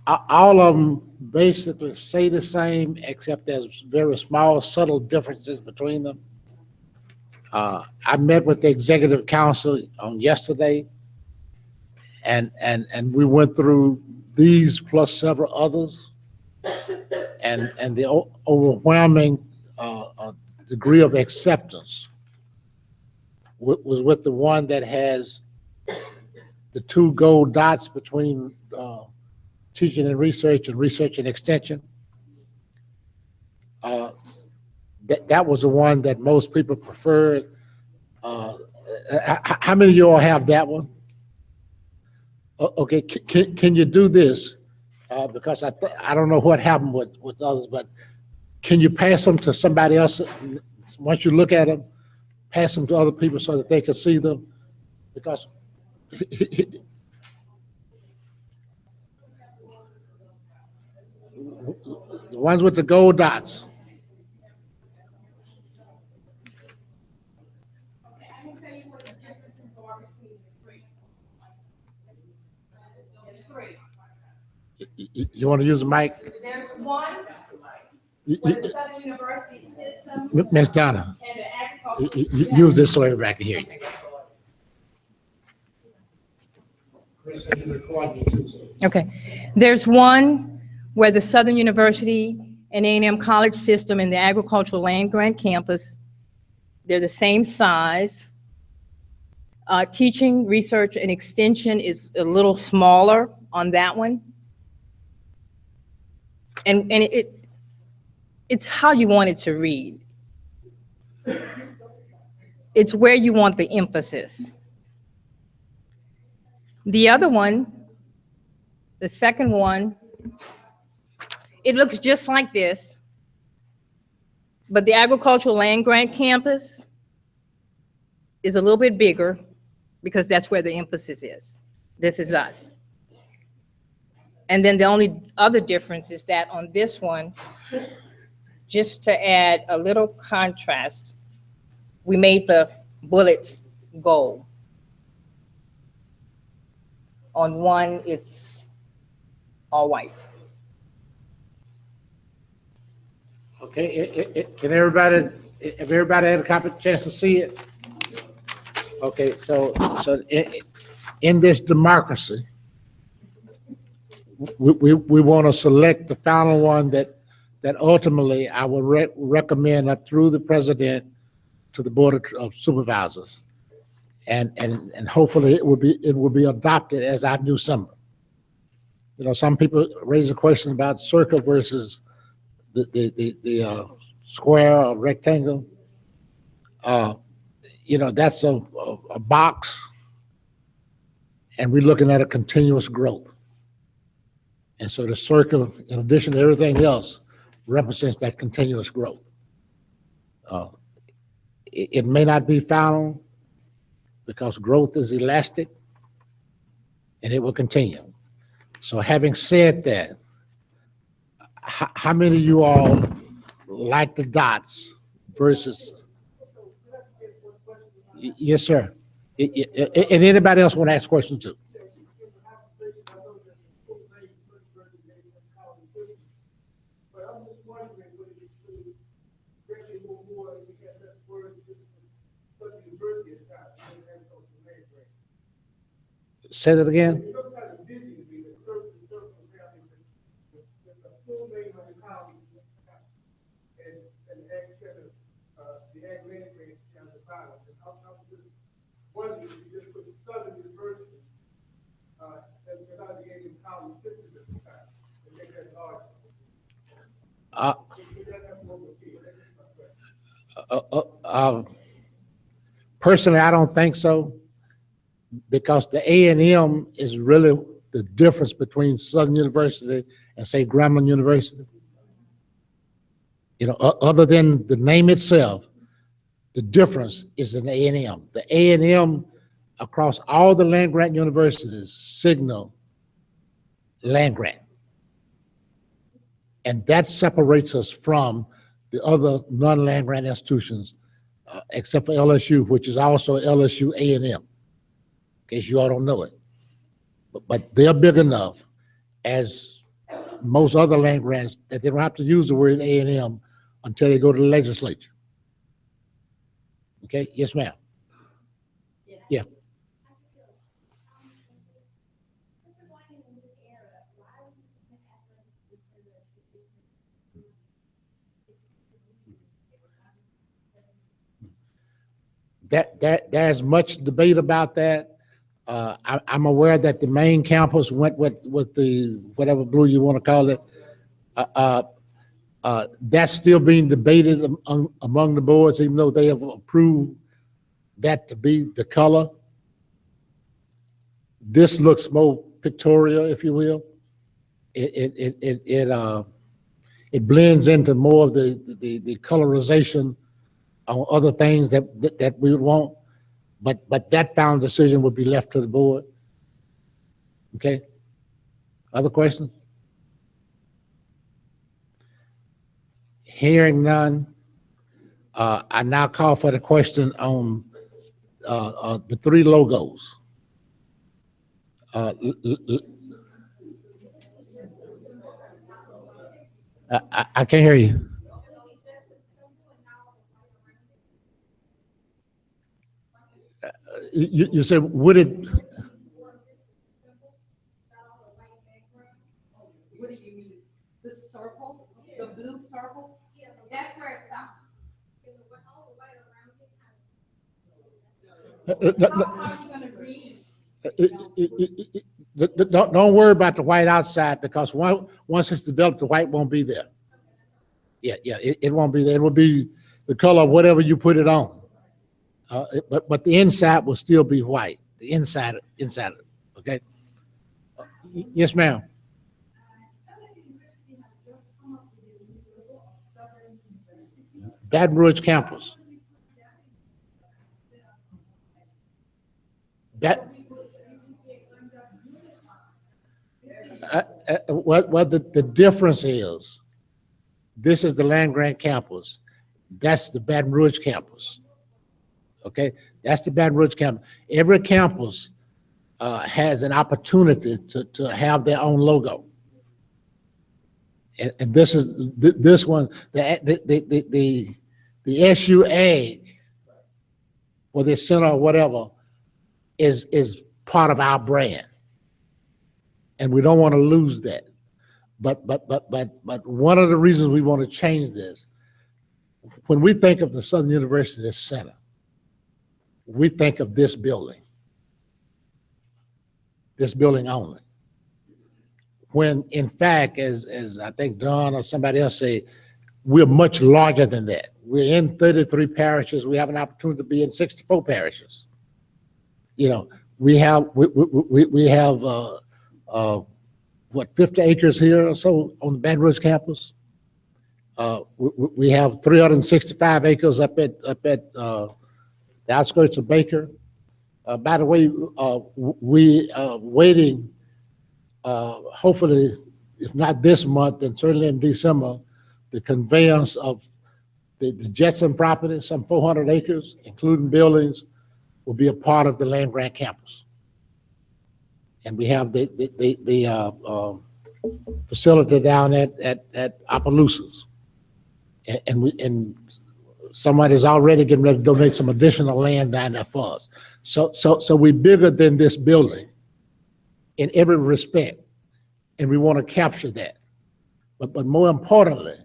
All of them basically say the same, except there's very small, subtle differences between them. I met with the executive council on yesterday, and we went through these plus several others, and the overwhelming degree of acceptance was with the one that has the two gold dots between teaching and research and extension. That was the one that most people preferred. How many of you all have that one? Okay, can you do this? Because I don't know what happened with others, but can you pass them to somebody else? Once you look at them, pass them to other people so that they can see them? Because the ones with the gold dots. You want to use the mic? There's one You- where the you- Southern University system Ms. Donna, and the agricultural. use this so everybody can hear you. Okay. There's one where the Southern University and A&M College system and the agricultural land grant campus, they're the same size. Teaching, research, and extension is a little smaller on that one. And it's how you want it to read. It's where you want the emphasis. The other one, the second one, it looks just like this, but the agricultural land grant campus is a little bit bigger because that's where the emphasis is. This is us. And then the only other difference is that on this one, just to add a little contrast, we made the bullets gold. On one, it's all white. Okay, have everybody had a chance to see it? Okay, so in this democracy, we want to select the final one that ultimately I will recommend up through the president to the Board of Supervisors. And hopefully it will be adopted as our new symbol. You know, some people raise a question about circle versus the square or rectangle. You know, that's a box, and we're looking at a continuous growth. And so the circle, in addition to everything else, represents that continuous growth. It may not be final because growth is elastic and it will continue. So having said that, how many of you all like the dots versus? Yes, sir. And anybody else want to ask questions too? Say that again. Personally, I don't think so, because the A&M is really the difference between Southern University and, say, Grambling University. You know, other than the name itself, the difference is in A&M. The A&M across all the land-grant universities signal land grant. And that separates us from the other non-land grant institutions, except for LSU, which is also LSU A&M, in case you all don't know it. But they're big enough, as most other land grants, that they don't have to use the word A&M until they go to the legislature. Okay, yes, ma'am. Yeah. there's much debate about that. I'm aware that the main campus went with the, whatever blue you want to call it. That's still being debated among the boards, even though they have approved that to be the color. This looks more pictorial, if you will. It blends into more of the colorization on other things that we would want, but that final decision would be left to the board. Okay. Other questions? Hearing none, I now call for the question on the three logos. I can't hear you. You said, would it? What do you mean? The circle, the blue circle? That's where it stops. How are you gonna read? Don't worry about the white outside, because once it's developed, the white won't be there. Yeah, it won't be there. It will be the color of whatever you put it on. But the inside will still be white. The inside, okay? Yes, ma'am. Baton Rouge campus. What the difference is, this is the land-grant campus. That's the Baton Rouge campus. Okay, that's the Baton Rouge campus. Every campus has an opportunity to have their own logo. And this is this one, the SUAg, or the center or whatever, is part of our brand, and we don't want to lose that. But one of the reasons we want to change this, when we think of the Southern University Center, we think of this building only. When in fact, as I think Don or somebody else say, we're much larger than that. We're in 33 parishes. We have an opportunity to be in 64 parishes. You know, we have 50 acres here or so on the Baton Rouge campus. We have 365 acres up at the outskirts of Baker. By the way, we are waiting, hopefully, if not this month, then certainly in December, the conveyance of the Jetson property, some 400 acres, including buildings, will be a part of the land-grant campus. And we have the facility down at Opelousas. And somebody's already getting ready to donate some additional land down there for us. So we're bigger than this building in every respect, and we want to capture that. But more importantly,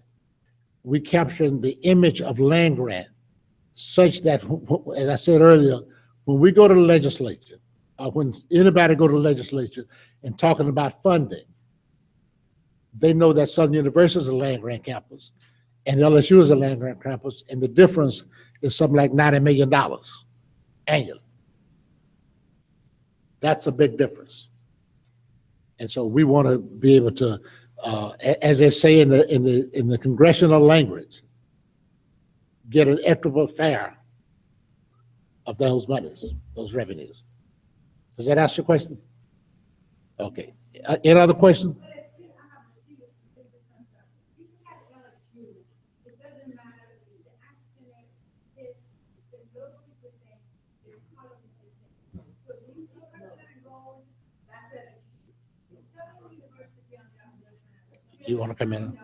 we capturing the image of land grant such that, as I said earlier, when we go to the legislature, when anybody go to the legislature and talking about funding, they know that Southern University is a land grant campus and LSU is a land grant campus, and the difference is something like $90 million annually. That's a big difference. And so we want to be able to, as they say in the congressional language, get an equitable share of those monies, those revenues. Does that answer your question? Okay. Any other questions? You want to come in?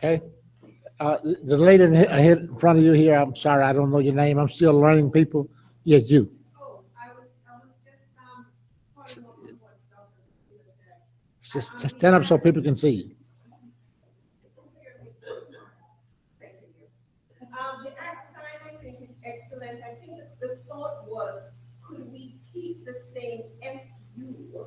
Okay? The lady here in front of you here, I'm sorry, I don't know your name. I'm still learning people. Yes, you. Just stand up so people can see you. The act sign, I think, is excellent. I think the thought was, could we keep the same SU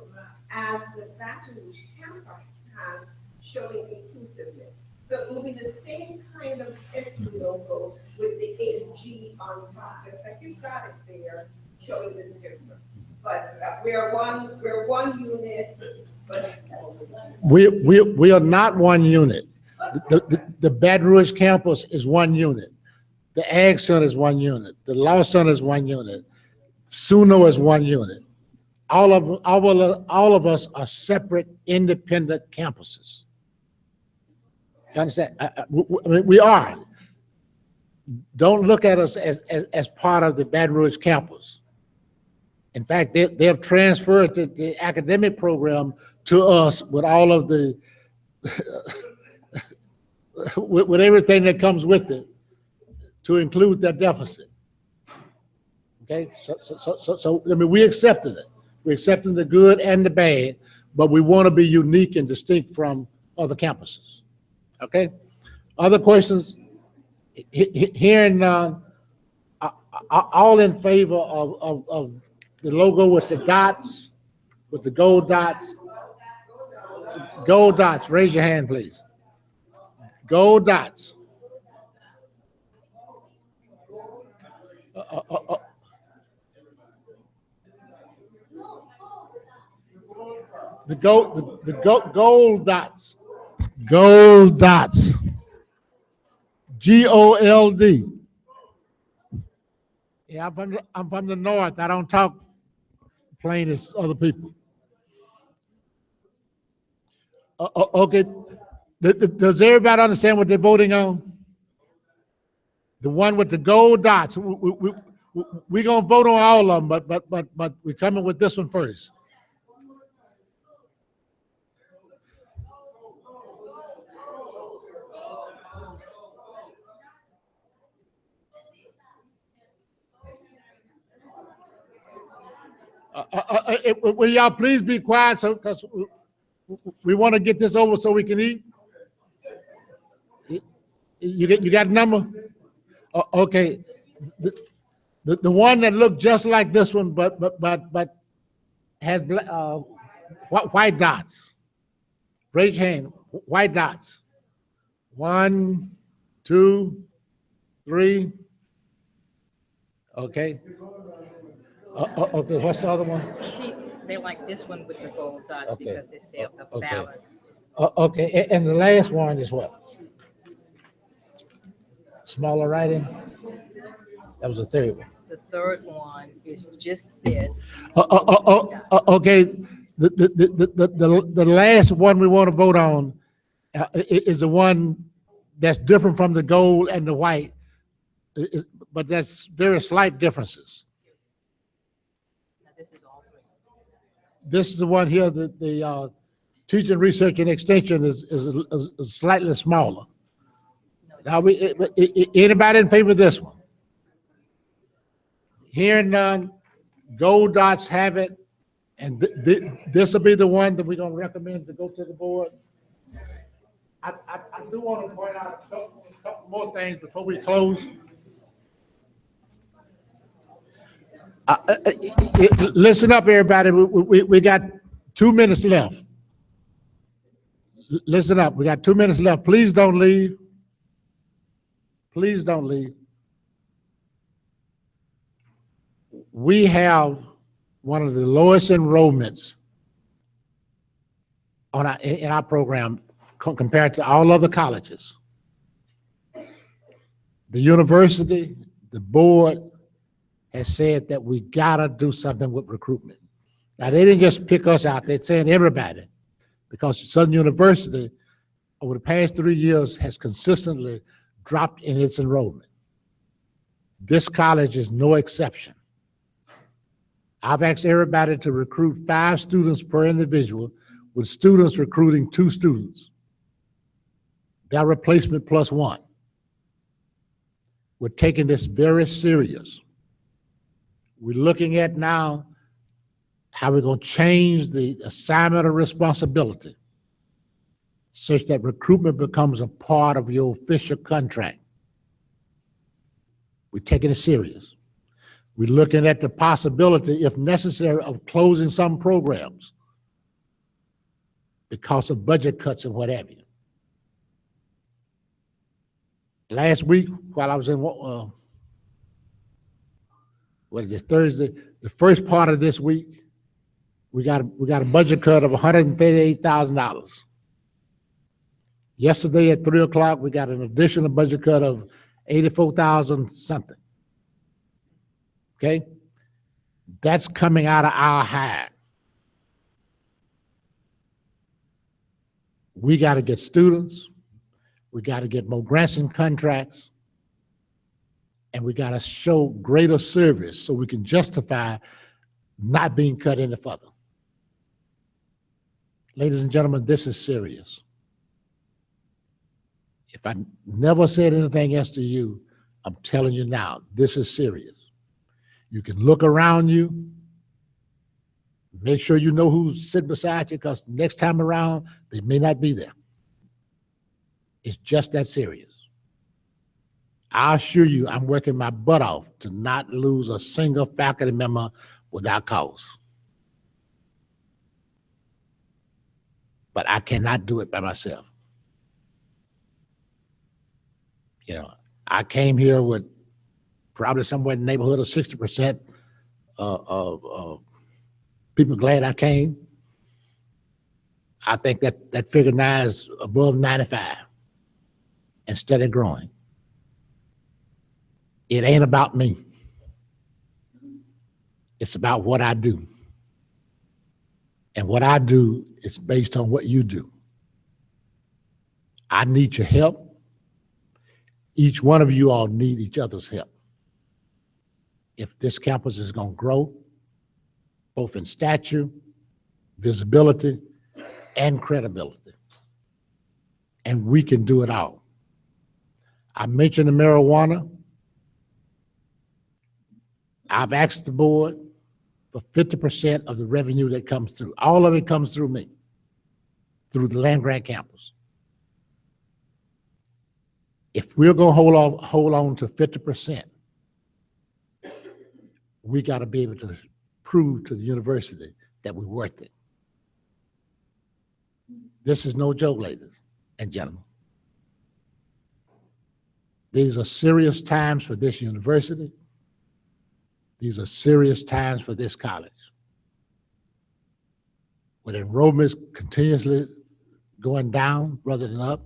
as the Baton Rouge campus has, showing inclusiveness? So it will be the same kind of SU logo with the AG on top, just like you've got it there, showing the difference. But we're one unit, but it's. We are not one unit. The Baton Rouge campus is one unit. The Ag Center is one unit. The Law Center is one unit. SUNO is one unit. All of us are separate, independent campuses. You understand? I mean, we are. Don't look at us as part of the Baton Rouge campus. In fact, they have transferred the academic program to us with all of the with everything that comes with it, to include that deficit. Okay, so I mean, we accepted it. We're accepting the good and the bad, but we want to be unique and distinct from other campuses. Okay, other questions? Hearing none, all in favor of the logo with the dots, with the gold dots? Gold dots, raise your hand, please. Gold dots. The gold dots. Gold dots. GOLD. Yeah, I'm from the north. I don't talk plain as other people. Okay. Does everybody understand what they're voting on? The one with the gold dots. We're gonna vote on all of them, but we're coming with this one first. Will y'all please be quiet, so because we want to get this over so we can eat. You got a number? Okay, the one that looked just like this one, but has white dots. Raise your hand. White dots. 1, 2, 3. Okay. Okay. What's the other one? They like this one with the gold dots Okay. because they say the Okay. balance. Okay. And the last one is what? Smaller writing? That was the third one. The third one is just this. Okay, the last one we want to vote on is the one that's different from the gold and the white, but that's very slight differences. Now, this is all three. This is the one here that the teaching, research, and extension is slightly smaller. Now, anybody in favor of this one? Hearing none, gold dots have it, and this will be the one that we're going to recommend to go to the board. I do want to point out a couple more things before we close. Listen up, everybody. We got 2 minutes left. Listen up. We got 2 minutes left. Please don't leave. Please don't leave. We have one of the lowest enrollments in our program compared to all other colleges. The university, the board has said that we gotta do something with recruitment. Now, they didn't just pick us out, they're saying everybody, because Southern University over the past 3 years has consistently dropped in its enrollment. This college is no exception. I've asked everybody to recruit 5 students per individual, with students recruiting 2 students. Their replacement plus one. We're taking this very serious. We're looking at now how we're going to change the assignment of responsibility such that recruitment becomes a part of your official contract. We're taking it serious. We're looking at the possibility, if necessary, of closing some programs because of budget cuts and what have you. Last week, while I was in, what is this, Thursday, the first part of this week, we got a budget cut of $138,000. Yesterday at 3 o'clock, we got an additional budget cut of 84,000 something. Okay? That's coming out of our hire. We got to get students. We got to get more grants and contracts. And we got to show greater service so we can justify not being cut any further. Ladies and gentlemen, this is serious. If I never said anything else to you, I'm telling you now, this is serious. You can look around you, make sure you know who's sitting beside you, because next time around, they may not be there. It's just that serious. I assure you, I'm working my butt off to not lose a single faculty member without cause. But I cannot do it by myself. You know, I came here with probably somewhere in the neighborhood of 60% of people glad I came. I think that figure now is above 95 and steady growing. It ain't about me. It's about what I do. And what I do is based on what you do. I need your help. Each one of you all need each other's help. If this campus is going to grow, both in stature, visibility, and credibility. And we can do it all. I mentioned the marijuana. I've asked the board for 50% of the revenue that comes through. All of it comes through me, through the land-grant campus. If we're going to hold on to 50%, we got to be able to prove to the university that we're worth it. This is no joke, ladies and gentlemen. These are serious times for this university. These are serious times for this college. With enrollments continuously going down rather than up,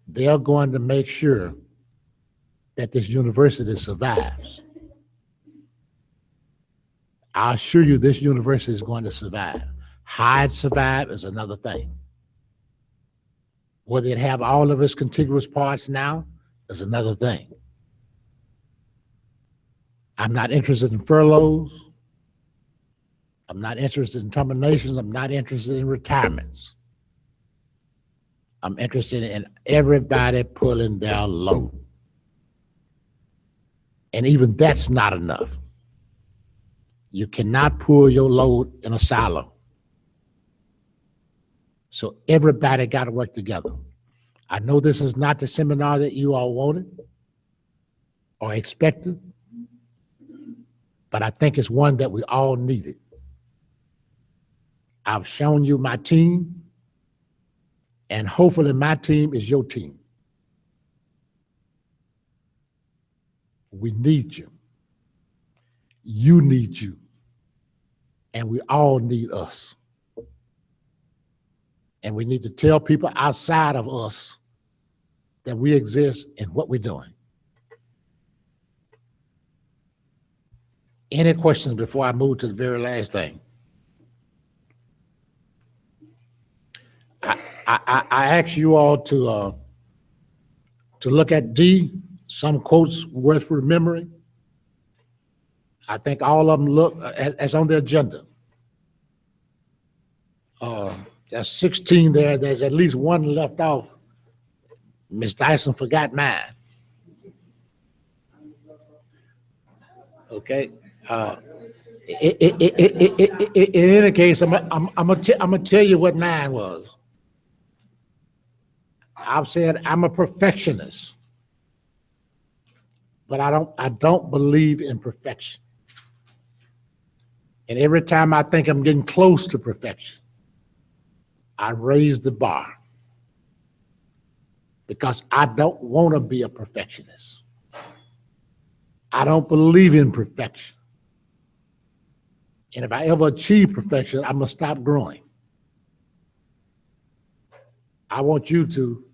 they're going to make sure that this university survives. I assure you this university is going to survive. How it survives is another thing. Whether it have all of its contiguous parts now is another thing. I'm not interested in furloughs. I'm not interested in terminations. I'm not interested in retirements. I'm interested in everybody pulling their load. And even that's not enough. You cannot pull your load in a silo. So everybody got to work together. I know this is not the seminar that you all wanted or expected, but I think it's one that we all needed. I've shown you my team, and hopefully my team is your team. We need you. You need you. And we all need us. And we need to tell people outside of us that we exist and what we're doing. Any questions before I move to the very last thing? I ask you all to look at D, some quotes worth remembering. I think all of them look as on the agenda. there's 16 there. There's at least one left off. Ms. Dyson forgot mine. Okay. In any case, I'm gonna tell you what mine was. I've said I'm a perfectionist, but I don't believe in perfection. And every time I think I'm getting close to perfection, I raise the bar because I don't want to be a perfectionist. I don't believe in perfection. And if I ever achieve perfection, I'm gonna stop growing. I want you to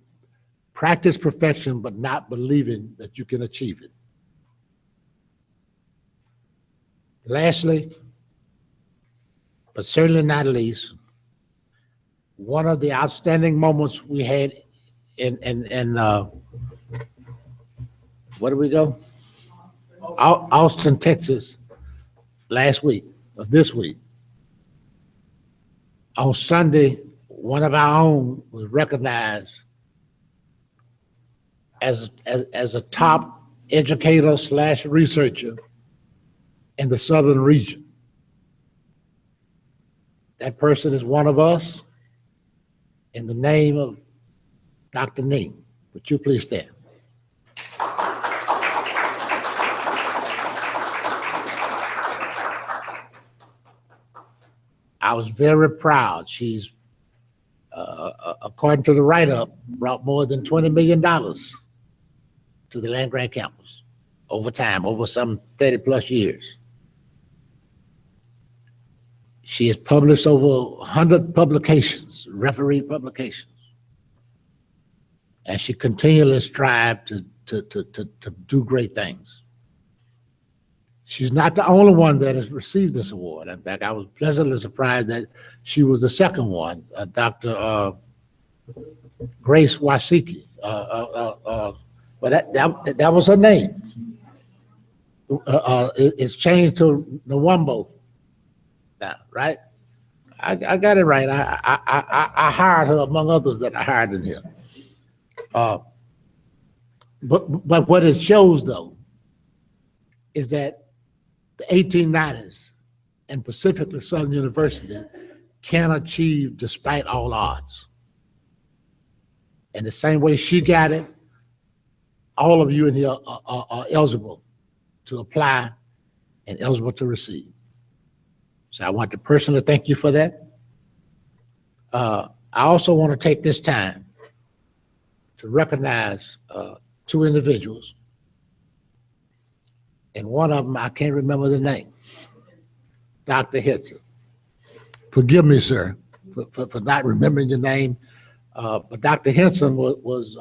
practice perfection, but not believing that you can achieve it. Lastly, but certainly not least, one of the outstanding moments we had in where did we go? Austin, Texas, last week, or this week. On Sunday, one of our own was recognized as a top educator / researcher in the Southern region. That person is one of us in the name of Dr. Ning. Would you please stand? I was very proud. She's, according to the write-up, brought more than $20 million to the land-grant campus over time, over some 30 plus years. She has published over 100 publications, referee publications. And she continually strives to do great things. She's not the only one that has received this award. In fact, I was pleasantly surprised that she was the second one, Dr. Grace Wasiki. But that was her name. It's changed to Nwambo now, right? I got it right. I hired her among others that I hired in here. But what it shows, though, is that the 1890s, and specifically Southern University, can achieve despite all odds. And the same way she got it, all of you in here are eligible to apply and eligible to receive. So I want to personally thank you for that. I also want to take this time to recognize two individuals. And one of them, I can't remember the name, Dr. Henson. Forgive me, sir, for not remembering your name. But Dr. Henson was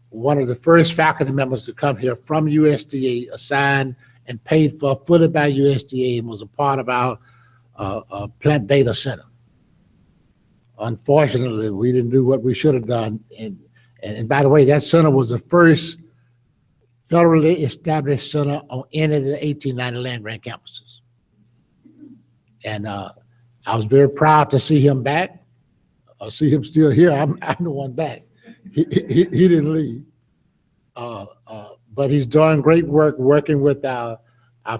one of the first faculty members to come here from USDA, assigned and paid for fully by USDA, and was a part of our plant data center. Unfortunately, we didn't do what we should have done. And by the way, that center was the first federally established center on any of the 1890 land-grant campuses. And I was very proud to see him back. I see him still here. I'm the one back. He didn't leave. But he's doing great work working with our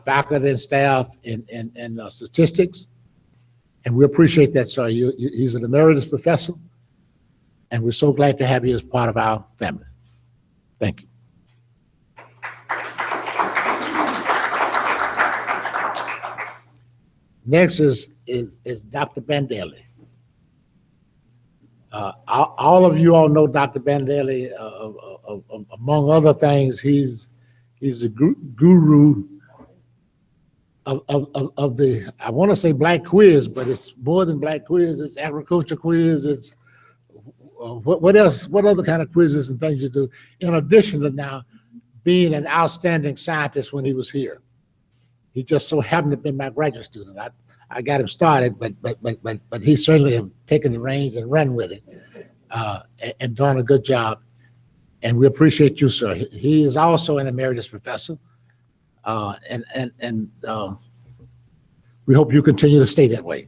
faculty and staff in statistics. And we appreciate that, sir. He's an emeritus professor. And we're so glad to have you as part of our family. Thank you. Next is Dr. Bandelli. All of you all know Dr. Bandelli. Among other things, he's a guru of the, I want to say black quiz, but it's more than black quiz. It's agriculture quiz. It's what else? What other kind of quizzes and things you do? In addition to now being an outstanding scientist when he was here. He just so happened to have been my graduate student. I got him started, but he certainly have taken the reins and run with it and done a good job. And we appreciate you, sir. He is also an emeritus professor, and we hope you continue to stay that way.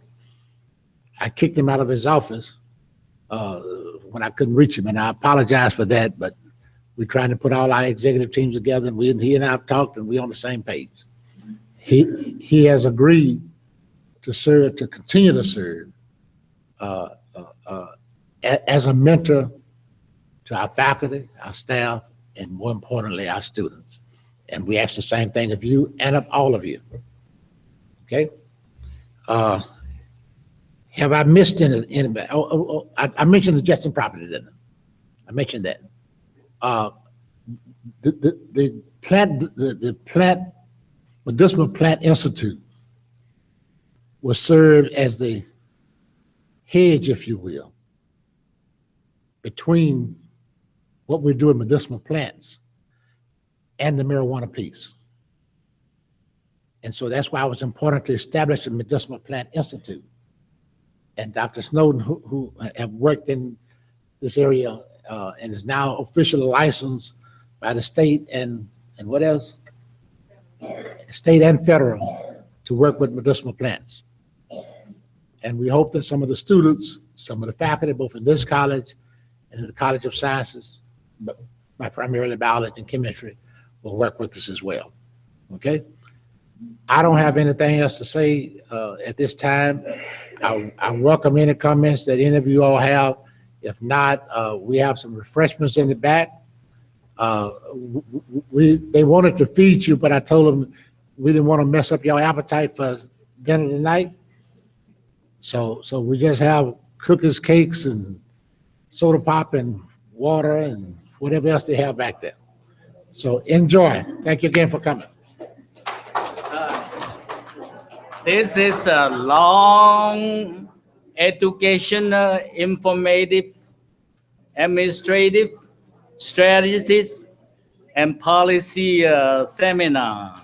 I kicked him out of his office when I couldn't reach him, and I apologize for that, but we're trying to put all our executive teams together, and he and I have talked, and we're on the same page. He has agreed to serve, to continue to serve as a mentor to our faculty, our staff, and more importantly, our students. And we ask the same thing of you and of all of you. Okay? Have I missed anybody? I mentioned the Justin property, didn't I? I mentioned that. The Medicinal Plant Institute will serve as the hedge, if you will, between what we're doing with medicinal plants and the marijuana piece. And so that's why it was important to establish a Medicinal Plant Institute. And Dr. Snowden, who have worked in this area and is now officially licensed by the state and what else? State and federal to work with medicinal plants. And we hope that some of the students, some of the faculty, both in this college and in the College of Sciences, but primarily biology and chemistry, will work with us as well. Okay? I don't have anything else to say at this time. I welcome any comments that any of you all have. If not, we have some refreshments in the back. They wanted to feed you, but I told them we didn't want to mess up your appetite for dinner tonight. So we just have cookies, cakes, and soda pop and water and whatever else they have back there. So enjoy. Thank you again for coming. This is a long educational, informative, administrative, strategies, and policy seminar.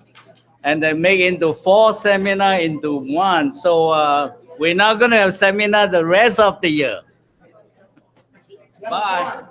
And they make into 4 seminars into 1. So we're not going to have seminar the rest of the year. Bye.